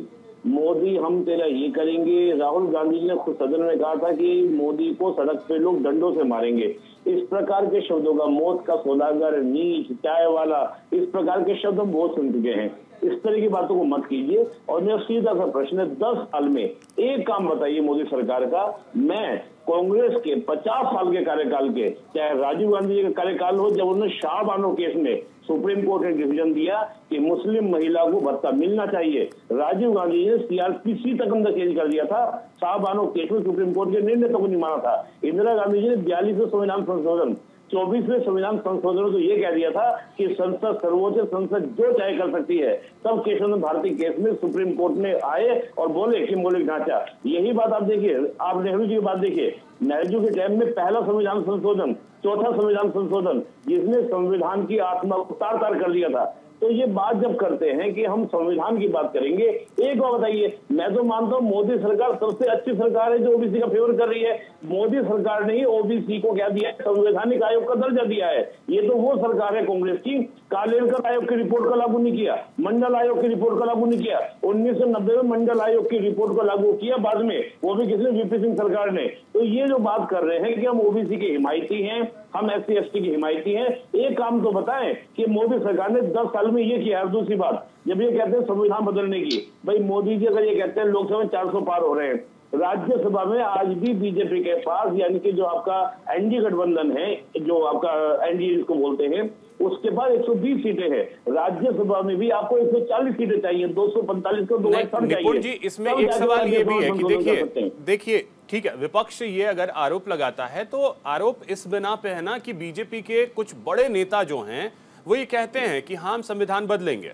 मोदी हम तेरा ये करेंगे। राहुल गांधी जी ने खुद सदन में कहा था कि मोदी को सड़क पे लोग डंडों से मारेंगे। इस प्रकार के शब्दों का, मौत का सौदागर, नीच, चाय वाला, इस प्रकार के शब्द हम बहुत सुन चुके हैं। इस तरह की बातों को मत कीजिए। और मेरा सीधा सा प्रश्न है, 10 साल में एक काम बताइए मोदी सरकार का। मैं कांग्रेस के 50 साल के कार्यकाल के, चाहे राजीव गांधी जी का कार्यकाल हो, जब उन्होंने शाहबानो केस में सुप्रीम कोर्ट ने डिसीजन दिया कि मुस्लिम महिला को भत्ता मिलना चाहिए, राजीव गांधी जी ने CRPC तक अंदर चेंज कर दिया था। शाहबानो केस में सुप्रीम कोर्ट के निर्णय तक नहीं माना था। इंदिरा गांधी जी ने 42वें संविधान संशोधन, 24वें संविधान संशोधन तो ये कह दिया था कि संसद सर्वोच्च संसद जो चाहे कर सकती है। तब केशव भारती केस में सुप्रीम कोर्ट में आए और बोले कि मौलिक ढांचा, यही बात आप देखिए, आप नेहरू जी की बात देखिए, नेहरू के टाइम में पहला संविधान संशोधन, चौथा संविधान संशोधन, जिसने संविधान की आत्मा को तार-तार कर दिया था। तो ये बात जब करते हैं कि हम संविधान की बात करेंगे, एक बात बताइए, मैं तो मानता हूँ मोदी सरकार सबसे अच्छी सरकार है जो ओबीसी का फेवर कर रही है। मोदी सरकार ने ही ओबीसी को क्या दिया है? संवैधानिक आयोग का दर्जा दिया है। ये तो वो सरकार है कांग्रेस की, कालेलकर आयोग की रिपोर्ट को लागू नहीं किया, मंडल आयोग की रिपोर्ट को लागू नहीं किया। 1990 में मंडल आयोग की रिपोर्ट को लागू किया, बाद में वो भी किसने? VP सिंह सरकार ने। तो ये जो बात कर रहे हैं कि हम ओबीसी के हिमायती हैं, हम SC/ST की हिमायती हैं, एक काम तो बताएं कि मोदी सरकार ने 10 साल में ये किया है। दूसरी बात, जब ये कहते हैं संविधान बदलने की, भाई मोदी जी अगर ये कहते हैं लोकसभा में 400 पार हो रहे हैं, राज्यसभा में आज भी बीजेपी के पास, यानी कि जो आपका एनडीए गठबंधन है, जो आपका एनडीए जिसको बोलते हैं, उसके पास 120 सीटें हैं। राज्यसभा में भी आपको 140 सीटें चाहिए, 245 को 2 चाहिए। जी, इसमें एक सवाल ये भी है कि देखिए ठीक है, विपक्ष ये अगर आरोप लगाता है तो आरोप इस बिना पे है ना कि बीजेपी के कुछ बड़े नेता जो हैं वो ये कहते हैं कि हम संविधान बदलेंगे।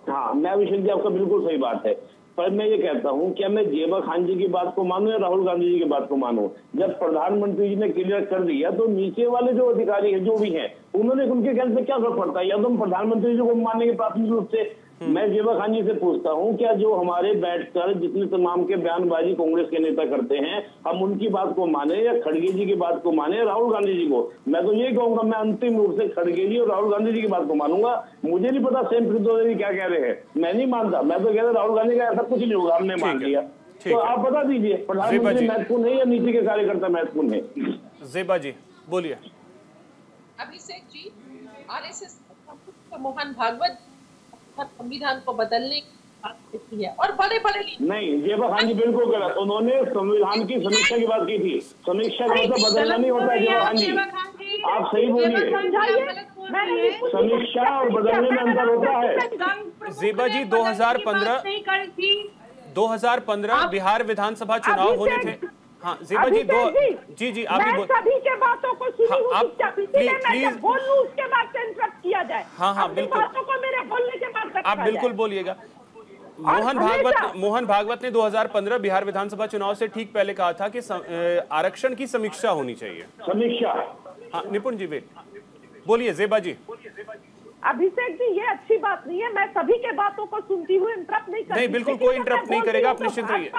हाँ, मैं अभिषेक जी, आपका बिल्कुल सही बात है, पर मैं ये कहता हूँ, क्या मैं जेबा खान जी की बात को मानूं या राहुल गांधी जी की बात को मानूं? जब प्रधानमंत्री जी ने क्लियर कर दिया तो नीचे वाले जो अधिकारी हैं, जो भी हैं, उन्होंने उनके कहने से क्या फर्क पड़ता है? या तो हम प्रधानमंत्री जी को मानेंगे प्राथमिक रूप से। मैं जेबा खान जी से पूछता हूं, क्या जो हमारे बैठकर जितने तमाम के बयानबाजी कांग्रेस के नेता करते हैं, हम उनकी बात को माने या खड़गे जी की बात को माने, राहुल गांधी जी को? मैं तो ये कहूंगा, मैं अंतिम रूप से खड़गे जी और राहुल गांधी जी की बात को मानूंगा। मुझे नहीं पता सेम पृथ्वी क्या कह रहे हैं, मैं नहीं मानता। मैं तो कह रहा राहुल गांधी का ऐसा कुछ नहीं होगा, हमने मान लिया। तो आप बता दीजिए, प्रधानमंत्री महत्वपूर्ण है या नीति के कार्यकर्ता महत्वपूर्ण है? जेबा जी बोलिए। अभिषेक जी, RSS मोहन भागवत संविधान को बदलने बात की है और बड़े बड़े नहीं जेबा खान जी बिल्कुल गलत। उन्होंने संविधान की समीक्षा की बात की थी। समीक्षा का मतलब बदलना नहीं होता है जेबा खान जी, आप सही बोलिए। समीक्षा और बदलने में अंतर होता है। जेबा जी 2015 बिहार विधानसभा चुनाव होने थे। हाँ जेबा जी जी आप भी सभी के बातों को सुनी हूं, प्लीज बोल लूं उसके बाद से इंटरप्ट किया जाए। हाँ बिल्कुल, बातों को मेरे बोलने के बाद आप बिल्कुल बोलिएगा। मोहन भागवत ने 2015 बिहार विधानसभा चुनाव से ठीक पहले कहा था कि आरक्षण की समीक्षा होनी चाहिए। समीक्षा, हाँ निपुण जी बोलिए। जेबा जी। अभिषेक जी ये अच्छी बात नहीं है, मैं सभी के बातों को सुनती हूँ, इंटरप्ट नहीं करती। नहीं बिल्कुल कोई इंटरप्ट नहीं करेगा, आप निश्चिंत रहिए,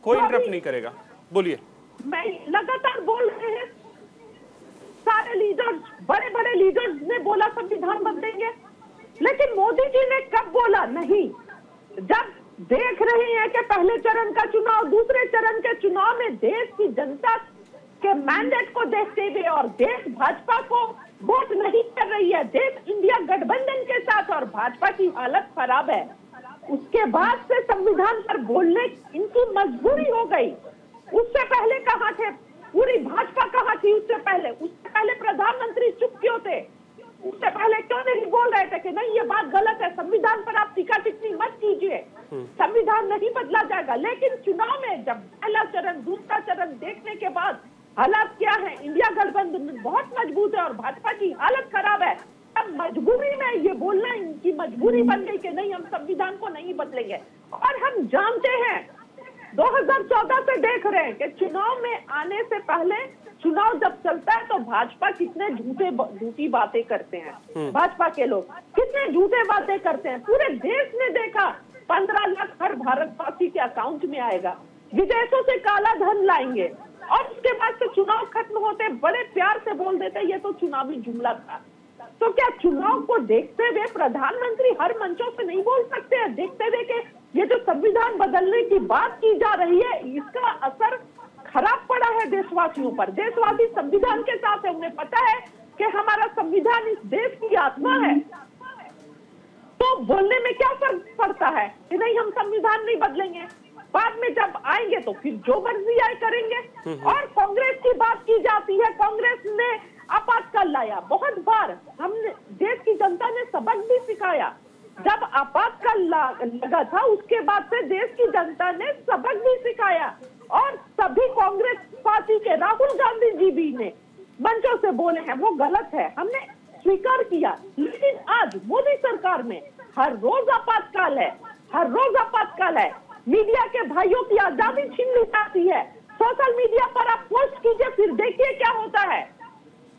कोई इंटरप्ट नहीं करेगा, बोलिए। मैं लगातार बोल रहे हैं, सारे लीडर्स, बड़े बड़े लीडर्स ने बोला संविधान बदलेंगे, लेकिन मोदी जी ने कब बोला? नहीं। जब देख रहे हैं कि पहले चरण का चुनाव, दूसरे चरण के चुनाव में देश की जनता के मैंडेट को देखते हुए और देश भाजपा को वोट नहीं कर रही है, देश इंडिया गठबंधन के साथ और भाजपा की हालत खराब है, उसके बाद से संविधान पर बोलने इनकी मजबूरी हो गई। उससे पहले कहाँ थे? पूरी भाजपा कहाँ थी उससे पहले प्रधानमंत्री चुप क्यों थे? उससे पहले क्यों नहीं बोल रहे थे कि नहीं ये बात गलत है, संविधान पर आप टीका टिप्पणी मत कीजिए, संविधान नहीं बदला जाएगा। लेकिन चुनाव में जब पहला चरण दूसरा चरण देखने के बाद हालात क्या है, इंडिया गठबंधन बहुत मजबूत है और भाजपा की हालत खराब है, अब मजबूरी में ये बोलना इनकी मजबूरी बन गई कि नहीं हम संविधान को नहीं बदलेंगे। और हम जानते हैं 2014 से देख रहे हैं कि चुनाव में आने से पहले, चुनाव जब चलता है तो भाजपा कितने झूठी बातें करते हैं, भाजपा के लोग कितने झूठे बातें करते हैं। पूरे देश ने देखा 15 लाख हर भारतवासी के अकाउंट में आएगा, विदेशों से काला धन लाएंगे और उसके बाद से चुनाव खत्म होते बड़े प्यार से बोल देते ये तो चुनावी जुमला था। तो क्या चुनाव को देखते हुए प्रधानमंत्री हर मंचों से नहीं बोल सकते हैं, देखते हुए कि ये जो संविधान बदलने की बात की जा रही है इसका असर खराब पड़ा है देशवासियों पर। देशवासी संविधान के साथ है, उन्हें पता है कि हमारा संविधान इस देश की आत्मा है, तो बोलने में क्या फर्क पड़ता है कि नहीं हम संविधान नहीं बदलेंगे। बाद में जब आएंगे तो फिर जो मर्जी आए करेंगे। और कांग्रेस की बात की जाती है, कांग्रेस ने आपातकाल लाया, बहुत बार हमने देश की जनता ने सबक भी सिखाया। जब आपातकाल लगा था उसके बाद से देश की जनता ने सबक भी सिखाया और सभी कांग्रेस पार्टी के राहुल गांधी जी भी ने मंचों से बोले हैं वो गलत है, हमने स्वीकार किया। लेकिन आज मोदी सरकार में हर रोज आपातकाल है, हर रोज आपातकाल है, मीडिया के भाइयों की आजादी छीन ली जाती है। सोशल मीडिया पर आप पोस्ट कीजिए, फिर देखिए क्या होता है।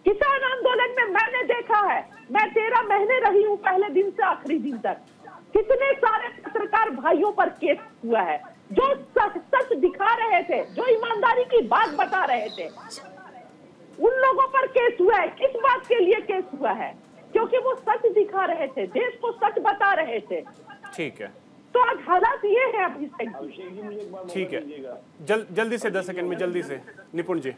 किसान आंदोलन में मैंने देखा है, मैं 13 महीने रही हूँ पहले दिन से आखिरी दिन तक, कितने सारे पत्रकार भाइयों पर केस हुआ है जो सच दिखा रहे थे, जो ईमानदारी की बात बता रहे थे, उन लोगों पर केस हुआ है। किस बात के लिए केस हुआ है? क्योंकि वो सच दिखा रहे थे, देश को सच बता रहे थे। ठीक है, तो आज हालात ये है अभी तक। ठीक है, जल्दी से 10 सेकंड में जल्दी से निपुण जी।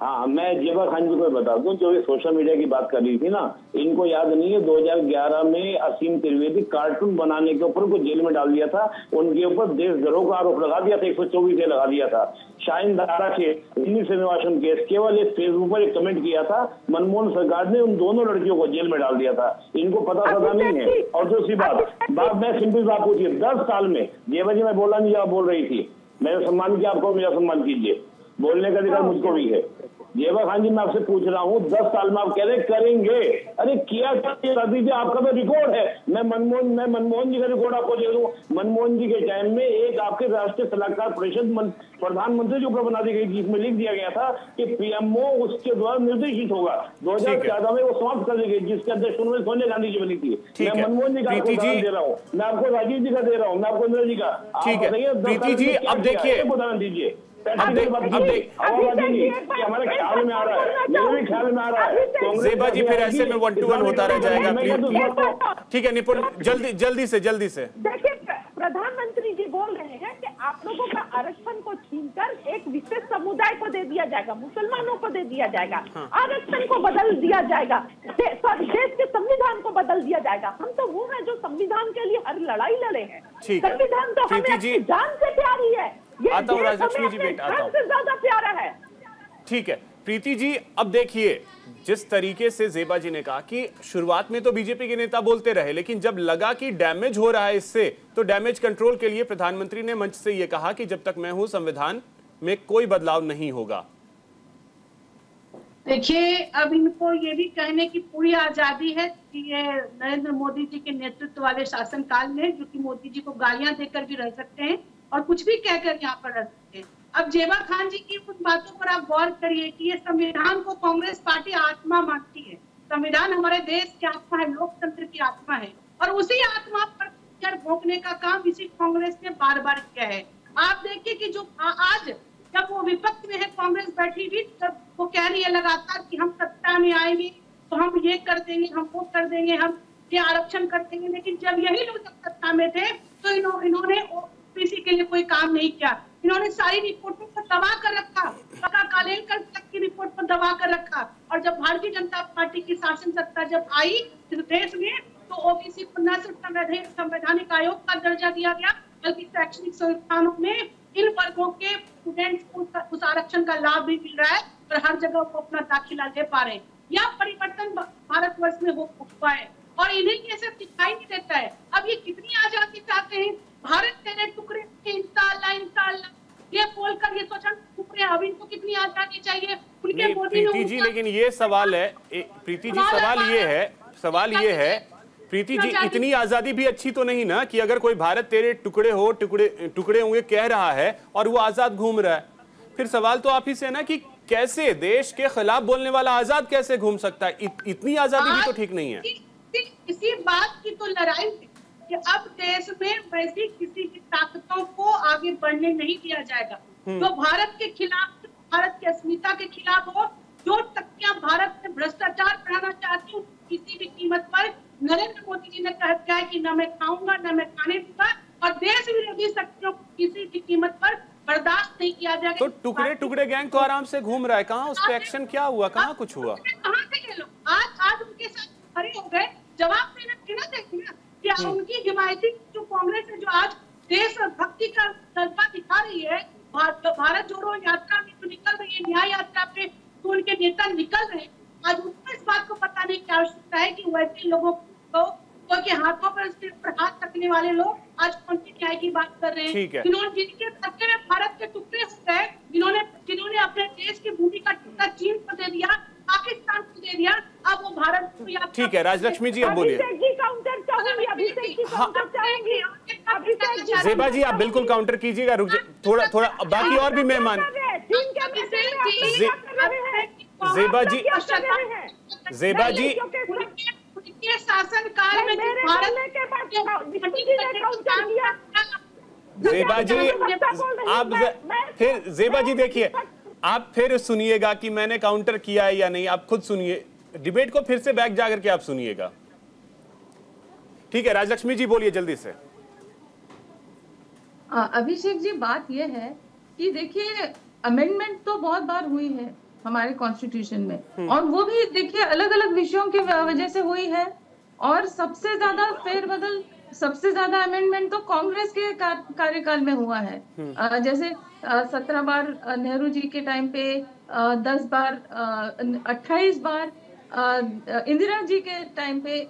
हाँ, मैं जेबा खान जी को बता दूं, जो ये सोशल मीडिया की बात कर रही थी ना, इनको याद नहीं है 2011 में असीम त्रिवेदी कार्टून बनाने के ऊपर उनको जेल में डाल दिया था, उनके ऊपर देशद्रोह का आरोप लगा दिया था, 124 लगा दिया था। शाहीन दारा के दिल्ली श्रीनिवासन केस, केवल एक फेसबुक पर एक कमेंट किया था, मनमोहन सरकार ने उन दोनों लड़कियों को जेल में डाल दिया था, इनको पता नहीं है। और दूसरी बात मैं सिंपल बात पूछिए, 10 साल में जेबा जी मैं बोला नहीं, आप बोल रही थी, मैंने सम्मान किया आपको, मेरा सम्मान कीजिए, बोलने का अधिकार मुझको भी है। जेबा खान जी मैं आपसे पूछ रहा हूँ, 10 साल में आप कह रहे करेंगे, अरे किया दीजिए, आपका तो रिकॉर्ड है। मैं मनमोहन जी का रिकॉर्ड आपको दे दूं, मनमोहन जी के टाइम में एक आपके राष्ट्रीय सलाहकार परिषद प्रधानमंत्री के ऊपर बना दी गई, जिसमें लिख दिया गया था कि पीएमओ उसके द्वारा निर्देशित होगा। 2014 में वो समाप्त कर दी गई, जिसके अध्यक्ष उन्होंने सोनिया गांधी जी बनी थी। मैं मनमोहन जी का आपको उदाहरण दे रहा हूँ, मैं आपको राजीव जी का दे रहा हूँ, मैं आपको इंदिरा जी का। ठीक है प्रीति जी, अब देखिए उदाहरण दीजिए। हमारे ख्याल में आ रहा है, मेरे भी ख्याल में आ रहा है। जेबा जी फिर ऐसे में 1 to 1 होता रह जाएगा प्लीज। ठीक है निपुण, जल्दी से देखिए प्रधानमंत्री जी बोल रहे हैं कि आप लोगों का आरक्षण को छीनकर एक विशेष समुदाय को दे दिया जाएगा, मुसलमानों को दे दिया जाएगा, आरक्षण को बदल दिया जाएगा, देश के संविधान को बदल दिया जाएगा। हम तो वो है जो संविधान के लिए हर लड़ाई लड़े हैं। संविधान तो हमें अपनी जान से प्यारी है, ये देश हमें जान से ज्यादा प्यारा है। ठीक है प्रीति जी, अब देखिए जिस तरीके से ज़ेबा जी ने कहा कि शुरुआत में तो बीजेपी के नेता बोलते रहे, लेकिन जब लगा कि डैमेज हो रहा है इससे, तो डैमेज कंट्रोल के लिए प्रधानमंत्री ने मंच से यह कहा कि जब तक मैं हूं संविधान में कोई बदलाव नहीं होगा। देखिए, अब इनको ये भी कहने की पूरी आजादी है कि ये नरेंद्र मोदी जी के नेतृत्व वाले शासनकाल में, जो कि मोदी जी को गालियां देकर भी रह सकते हैं और कुछ भी कहकर यहाँ पर रह सकते हैं। अब ज़ेबा खान जी की उन बातों पर आप गौर करिए कि ये संविधान को कांग्रेस पार्टी आत्मा मानती है। संविधान हमारे देश की आत्मा है, लोकतंत्र की आत्मा है, और उसी आत्मा पर भोंकने का काम इसी कांग्रेस ने बार बार किया है। आप देखिए कि जो आज जब वो विपक्ष में है, कांग्रेस बैठी हुई, तब वो कह रही है लगातार कि हम सत्ता में आएंगे तो हम ये कर देंगे, हम वो कर देंगे, हम ये आरक्षण कर देंगे। लेकिन जब यही लोग सत्ता में थे तो इन्होंने ओबीसी के लिए कोई काम नहीं किया। इन्होंने सारी रिपोर्टों को दबा कर रखा, कालेंकर की रिपोर्ट पर दबा कर रखा। और जब भारतीय जनता पार्टी की शासन सत्ता जब आई इस देश में, तो ओबीसी को न सिर्फ संवैधानिक आयोग का दर्जा दिया गया, बल्कि शैक्षणिक संस्थानों में इन वर्गों के स्टूडेंट्स को उस आरक्षण का लाभ भी मिल रहा है और हर जगह वो अपना दाखिला ले पा रहे हैं। यह परिवर्तन भारतवर्ष में हुआ है और इन्हें ये सब दिखाई नहीं देता है। अब ये कितनी आजादी चाहते हैं, भारत तेरे टुकड़े इंशाअल्लाह ये बोलकर ये सोचा टुकड़े, अब इनको कितनी आजादी चाहिए उनके मोदी ने। प्रीति जी, लेकिन ये सवाल है प्रीति जी, सवाल ये है प्रीति जी, इतनी आजादी भी अच्छी तो नहीं ना कि अगर कोई भारत तेरे टुकड़े होंगे कह रहा है और वो आजाद घूम रहा है। फिर सवाल तो आप ही से है ना कि कैसे देश के खिलाफ बोलने वाला आजाद कैसे घूम सकता है? इतनी आजादी भी तो ठीक नहीं है। इसी बात की तो लड़ाई है कि अब देश में वैसी किसी की ताकतों को आगे बढ़ने नहीं दिया जाएगा। जो भारत के खिलाफ, भारत की अस्मिता के खिलाफ हो, जो तकिया भारत में भ्रष्टाचार बढ़ाना चाहती हूँ, किसी भी कीमत पर नरेंद्र मोदी जी ने कहा है कि न मैं खाऊंगा न मैं खाने दूंगा, और देश विरोधी शक्तियों को किसी भी कीमत पर बर्दाश्त नहीं किया जाएगा। तो टुकड़े गैंग तो आराम से घूम रहा है, कहाँ उस पर एक्शन क्या हुआ, कहाँ कुछ हुआ? कहाँ से ये लोग आज उनके साथ खड़े हो गए, जवाब देना देखिए ना कि उनकी हिमायती जो कांग्रेस है, जो आज देश भक्ति का जज्बा दिखा रही है, भारत जोड़ो यात्रा में जो निकल रही है, न्याय यात्रा पे तो उनके नेता निकल रहे हैं। आज उनको इस बात को बताने की आवश्यकता है कि वैसे लोगों को के हाथों पर सिर पर हाथ रखने वाले लोग आज कौन सी न्याय की बात कर रहे हैं। जिन्होंने जिनके धक्के में भारत के टुकड़े हो गए, जिन्होंने अपने देश की भूमि का टुकड़ा चीन को दे दिया, पाकिस्तान को दे दिया, अब वो भारत को। ठीक है राजलक्ष्मी जी, अब बोलिए। ज़ेबा जी आप बिल्कुल काउंटर कीजिएगा, रुक थोड़ा बाकी और भी मेहमान। ज़ेबा जी शासनकाल में ज़ेबा जी आप फिर ज़ेबा जी देखिए, आप फिर सुनिएगा कि मैंने काउंटर किया है या नहीं, आप खुद सुनिए, डिबेट को फिर से बैक जाकर के आप सुनिएगा। ठीक है राजलक्ष्मी जी बोलिए जल्दी से। अभिषेक जी, बात यह है कि देखिए अमेंडमेंट तो बहुत बार हुई है हमारे कॉन्स्टिट्यूशन में, और वो भी देखिए अलग अलग विषयों की वजह से हुई है, और सबसे ज्यादा फेरबदल, सबसे ज्यादा अमेंडमेंट तो कांग्रेस के कार्यकाल में हुआ है। जैसे 17 बार नेहरू जी के टाइम पे, 10 बार, 28 बार इंदिरा जी के टाइम पे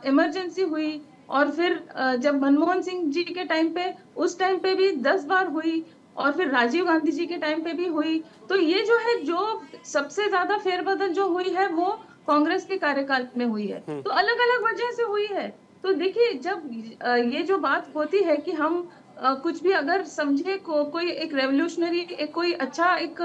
इमरजेंसी हुई, और फिर जब मनमोहन सिंह जी के टाइम पे, उस टाइम पे भी 10 बार हुई, और फिर राजीव गांधी जी के टाइम पे भी हुई। तो ये जो है, जो सबसे ज्यादा फेरबदल जो हुई है वो कांग्रेस के कार्यकाल में हुई है, तो अलग अलग वजह से हुई है। तो देखिए जब ये जो बात होती है कि हम कुछ भी अगर समझे कोई एक रेवोल्यूशनरी, कोई अच्छा एक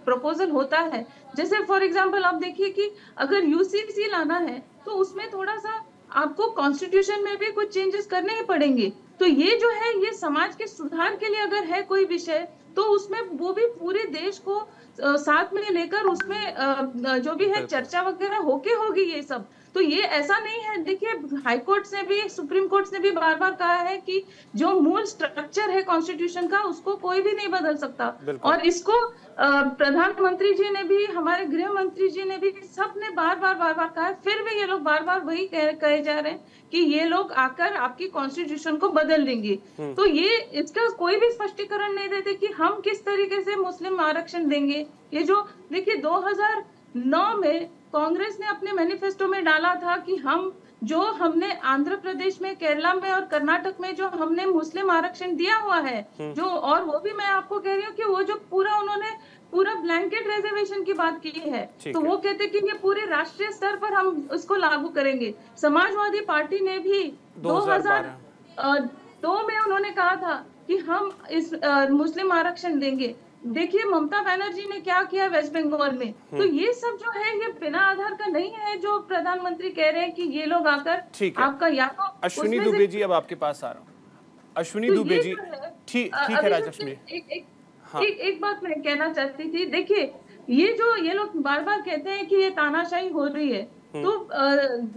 प्रपोजल होता है, जैसे फॉर एग्जांपल आप देखिए कि अगर यूसीसी लाना है तो उसमें थोड़ा सा आपको कॉन्स्टिट्यूशन में भी कुछ चेंजेस करने ही पड़ेंगे। तो ये जो है, ये समाज के सुधार के लिए अगर है कोई विषय, तो उसमें वो भी पूरे देश को साथ में लेकर उसमें जो भी है चर्चा वगैरह होके होगी ये सब। तो ये ऐसा नहीं है, देखिए हाईकोर्ट से भी, सुप्रीम कोर्ट ने भी बार बार कहा है कि जो मूल स्ट्रक्चर है कॉन्स्टिट्यूशन का उसको कोई भी नहीं बदल सकता। और इसको प्रधानमंत्री जी ने भी, हमारे गृह मंत्री जी ने भी, सबने बार बार कहा है, फिर भी ये लोग बार बार वही कहे जा रहे हैं कि ये लोग आकर आपकी कॉन्स्टिट्यूशन को बदल देंगे। तो ये इसका कोई भी स्पष्टीकरण नहीं देते कि हम किस तरीके से मुस्लिम आरक्षण देंगे। ये जो देखिए 2009 में कांग्रेस ने अपने मैनिफेस्टो में डाला था कि हमने आंध्र प्रदेश में, केरला में और कर्नाटक में जो हमने मुस्लिम आरक्षण दिया हुआ है, जो, और वो भी मैं आपको कह रही हूँ कि वो जो उन्होंने पूरा ब्लैंकेट रिजर्वेशन की बात की है, तो वो कहते कि ये पूरे राष्ट्रीय स्तर पर हम उसको लागू करेंगे। समाजवादी पार्टी ने भी 2002 में उन्होंने कहा था कि हम इस मुस्लिम आरक्षण देंगे। देखिए ममता बनर्जी ने क्या किया वेस्ट बंगाल में। तो ये सब जो है ये बिना आधार का नहीं है जो प्रधानमंत्री कह रहे हैं कि ये लोग आकर आपका, या तो अश्विनी दुबे जी अब आपके पास आ रहा हूँ। अश्विनी दुबे जी, ठीक है राजलक्ष्मी, एक बात मैं कहना चाहती थी। देखिए ये लोग बार बार कहते हैं कि ये तानाशाही हो रही है, तो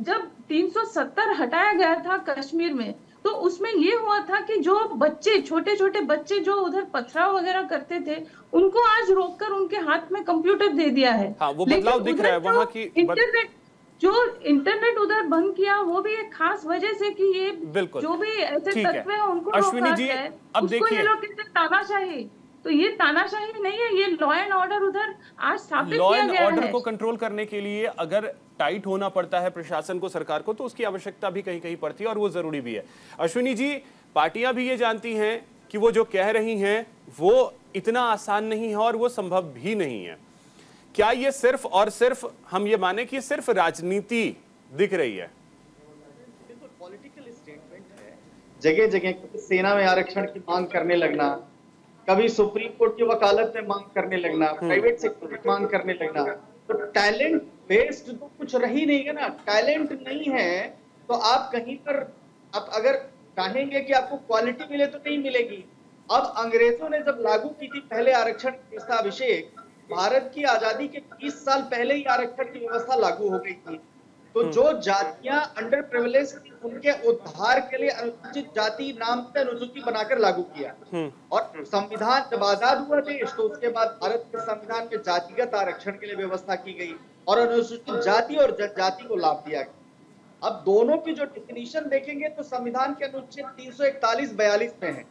जब 370 हटाया गया था कश्मीर में, तो उसमें ये हुआ था कि जो बच्चे, छोटे छोटे बच्चे जो उधर पथराव वगैरह करते थे, उनको आज रोककर उनके हाथ में कंप्यूटर दे दिया है। हाँ, वो बदलाव दिख रहा है वहाँ की। इंटरनेट उधर बंद किया, वो भी एक खास वजह से कि ये जो भी ऐसे तत्व है उनको अश्विनी जी, अब देखिए ये लोग कहते हैं तानाशाही, तो ये तानाशाही नहीं है, ये लॉ एंड ऑर्डर उधर आज स्थापित किया गया है। लॉ एंड ऑर्डर को कंट्रोल करने के लिए अगर टाइट होना पड़ता है प्रशासन को, सरकार को, तो उसकी आवश्यकता भी कहीं कहीं पड़ती है और वो जरूरी भी है। अश्विनी जी, पार्टियां भी ये जानती हैं कि वो जो कह रही हैं वो इतना आसान नहीं है और वो संभव भी नहीं है। क्या ये सिर्फ और सिर्फ हम ये माने कि सिर्फ राजनीति दिख रही है? बिल्कुल पॉलिटिकल स्टेटमेंट है। जगह जगह सेना में आरक्षण की मांग करने लगना, कभी सुप्रीम कोर्ट की वकालत में मांग करने लगना, प्राइवेट सेक्टर में मांग करने लगना। तो टैलेंट बेस्ड तो कुछ रही नहीं है ना। टैलेंट नहीं है तो आप कहीं पर, आप अगर चाहेंगे कि आपको क्वालिटी मिले तो नहीं मिलेगी। अब अंग्रेजों ने जब लागू की थी पहले आरक्षण की व्यवस्था, अभिषेक, भारत की आजादी के 20 साल पहले ही आरक्षण की व्यवस्था लागू हो गई थी। तो जो जातियां अंडर प्रिविलेज थी उनके उद्धार के लिए अनुसूचित जाति नाम से अनुसूची बनाकर लागू किया। और संविधान जब आजाद हुआ देश तो उसके बाद भारत के संविधान में जातिगत आरक्षण के लिए व्यवस्था की गई और अनुसूचित जाति और जनजाति को लाभ दिया गया। अब दोनों की जो डिफिनीशन देखेंगे तो संविधान के अनुच्छेद 341-42 में है।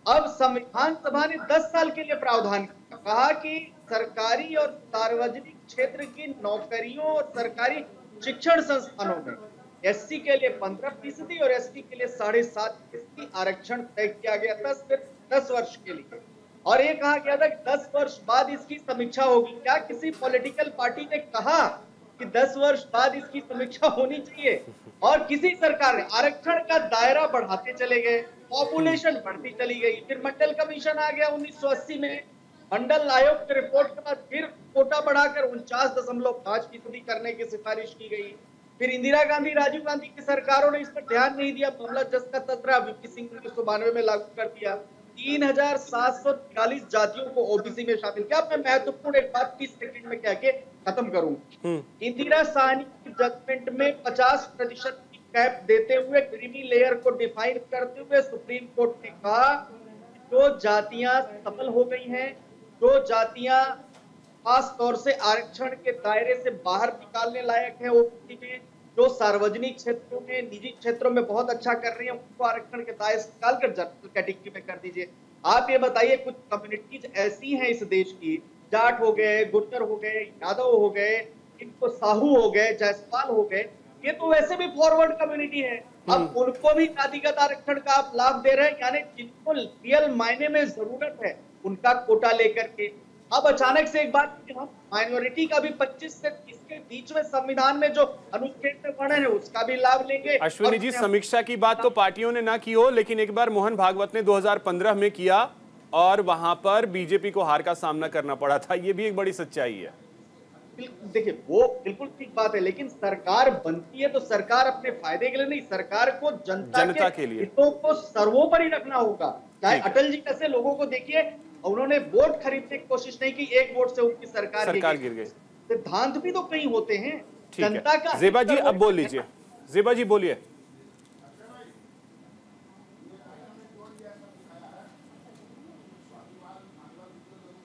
अब संविधान सभा ने 10 साल के लिए प्रावधान किया, कहा कि सरकारी और सार्वजनिक क्षेत्र की नौकरियों और सरकारी शिक्षण संस्थानों में एससी के लिए 15% और एसटी के लिए 7.5% आरक्षण तय किया गया था सिर्फ 10 वर्ष के लिए। और ये कहा गया था कि 10 वर्ष बाद इसकी समीक्षा होगी। क्या किसी पॉलिटिकल पार्टी ने कहा कि 10 वर्ष बाद इसकी समीक्षा होनी चाहिए? और किसी सरकार ने आरक्षण का दायरा बढ़ाते चले गए, पॉपुलेशन बढ़ती चली गई। फिर मंडल कमीशन आ गया 1980 में, मंडल आयोग की रिपोर्ट के बाद फिर कोटा बढ़ाकर 49.5% करने की सिफारिश की गई। फिर इंदिरा गांधी, राजीव गांधी की सरकारों ने इस पर ध्यान नहीं दिया, मामला जस का तस रहा। वीपी सिंह ने 1992 में लागू कर दिया। 3743 जातियों को ओबीसी में शामिल किया। मैं महत्वपूर्ण एक बात 30 सेकंड में कह के खत्म करूंगा। इंदिरा साहनी की जजमेंट में 50% की कैप देते हुए क्रीमी लेयर को डिफाइन करते हुए सुप्रीम कोर्ट ने कहा जो जातियां सफल हो गई हैं, जो जातियां खास तौर से आरक्षण के दायरे से बाहर निकालने लायक है ओबीसी में, जो सार्वजनिक क्षेत्रों में, निजी क्षेत्रों में बहुत अच्छा कर रही है, उनको आरक्षण के दायरे से निकालकर जनरल कैटेगरी में कर दीजिए। आप ये बताइए, कुछ कम्युनिटीज ऐसी हैं इस देश की, जाट हो गए, गुर्जर हो गए, यादव हो गए, इनको साहू हो गए, जायसवाल हो गए, ये तो वैसे भी फॉरवर्ड कम्युनिटी है। अब उनको भी जातिगत आरक्षण का आप लाभ दे रहे हैं, यानी जिनको रियल मायने में जरूरत है उनका कोटा लेकर के। अब अचानक से एक बात कि हम माइनॉरिटी का भी 25 से 30 के बीच में संविधान में जो अनुच्छेद में वर्णन है उसका भी लाभ लेंगे। अश्विनी जी, समीक्षा की बात तो पार्टियों ने ना की हो, लेकिन एक बार मोहन भागवत ने 2015 में किया और वहां पर बीजेपी को हार का सामना करना पड़ा था। ये भी एक बड़ी सच्चाई है। देखिए, वो बिल्कुल ठीक बात है, लेकिन सरकार बनती है तो सरकार अपने फायदे के लिए नहीं, सरकार को जनता के लिए हितों को सर्वोपरि रखना होगा। चाहे अटल जी कैसे लोगों को देखिए, उन्होंने वोट खरीदने की कोशिश नहीं की, एक वोट से उनकी सरकार गिर गई। सिद्धांत भी तो कई होते हैं। जनता का जेबा जी अब बोल लीजिए, जेबा जी बोलिए।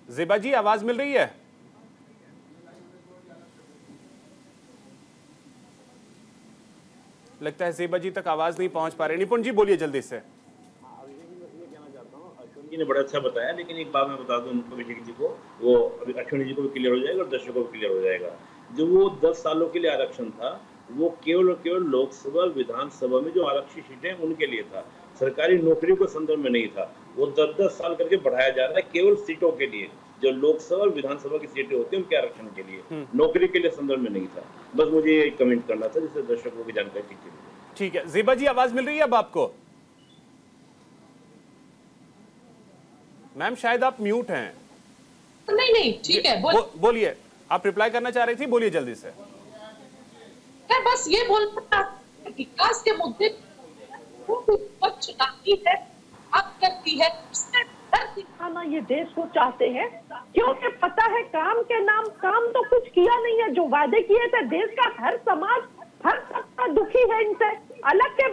जेबा जी आवाज मिल रही है? लगता है जेबा जी तक आवाज नहीं पहुंच पा रहे। निपुण जी बोलिए जल्दी से। अश्विनी ने बड़ा अच्छा बताया, लेकिन एक बात मैं बता दूं अभिषेक जी को, वो अश्विनी जी को भी क्लियर हो जाएगा और दर्शकों को भी क्लियर हो जाएगा। जो वो 10 सालों के लिए आरक्षण था, वो केवल और केवल लोकसभा विधानसभा में जो आरक्षित सीटें उनके लिए था, सरकारी नौकरी के संदर्भ में नहीं था। वो 10-10 साल करके बढ़ाया जा रहा है केवल सीटों के लिए, जो लोकसभा और विधानसभा की सीटें होती हैं उनके आरक्षण के लिए, नौकरी के लिए संदर्भ में नहीं था। बस मुझे ये कमेंट करना था जिससे दर्शकों की जानकारी ठीक है। ठीक है, जेबा जी आवाज मिल रही है अब आपको? मैम शायद आप म्यूट हैं। नहीं ठीक है, बोलिए, आप रिप्लाई करना चाह रही थी, बोलिए जल्दी से। मैं बस ये बोलना विकास के मुद्दे चुनाती है, अब करती है, दिखाना ये देश को चाहते हैं, क्योंकि पता है काम के नाम काम तो कुछ किया नहीं है। जो वादे किए थे, देश का हर समाज हर तबका दुखी है इनसे। अलग की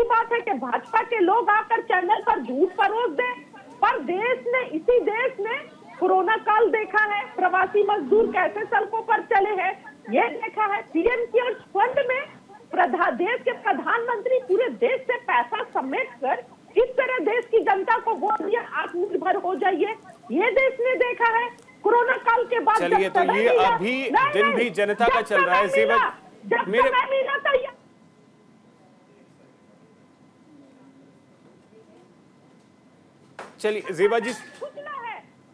बात है कि भाजपा के लोग आकर चैनल पर झूठ परोस दें, पर इसी देश ने कोरोना काल देखा है, प्रवासी मजदूर कैसे सड़कों पर चले हैं, ये देखा है। पीएम केयर्स फंड में देश के प्रधानमंत्री पूरे देश से पैसा समेट कर इस तरह देश की जनता को वोट दिया, आत्मनिर्भर हो जाइए, ये देश ने देखा है। कोरोना काल के बाद चलिए, तो ये अभी दिन भी जनता का चल रहा है। चलिए जेबा जी,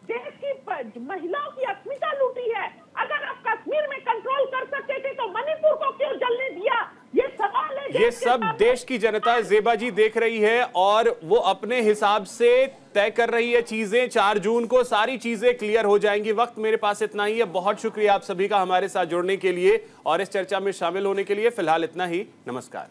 देश की महिलाओं की अस्मिता लूटी है। अगर आप कश्मीर में कंट्रोल कर सकते थे तो मणिपुर को क्यों जलने दिया? ये सवाल है। ये सब देश की जनता जेबा जी देख रही है और वो अपने हिसाब से तय कर रही है चीजें। 4 जून को सारी चीजें क्लियर हो जाएंगी। वक्त मेरे पास इतना ही है। बहुत शुक्रिया आप सभी का हमारे साथ जुड़ने के लिए और इस चर्चा में शामिल होने के लिए। फिलहाल इतना ही, नमस्कार।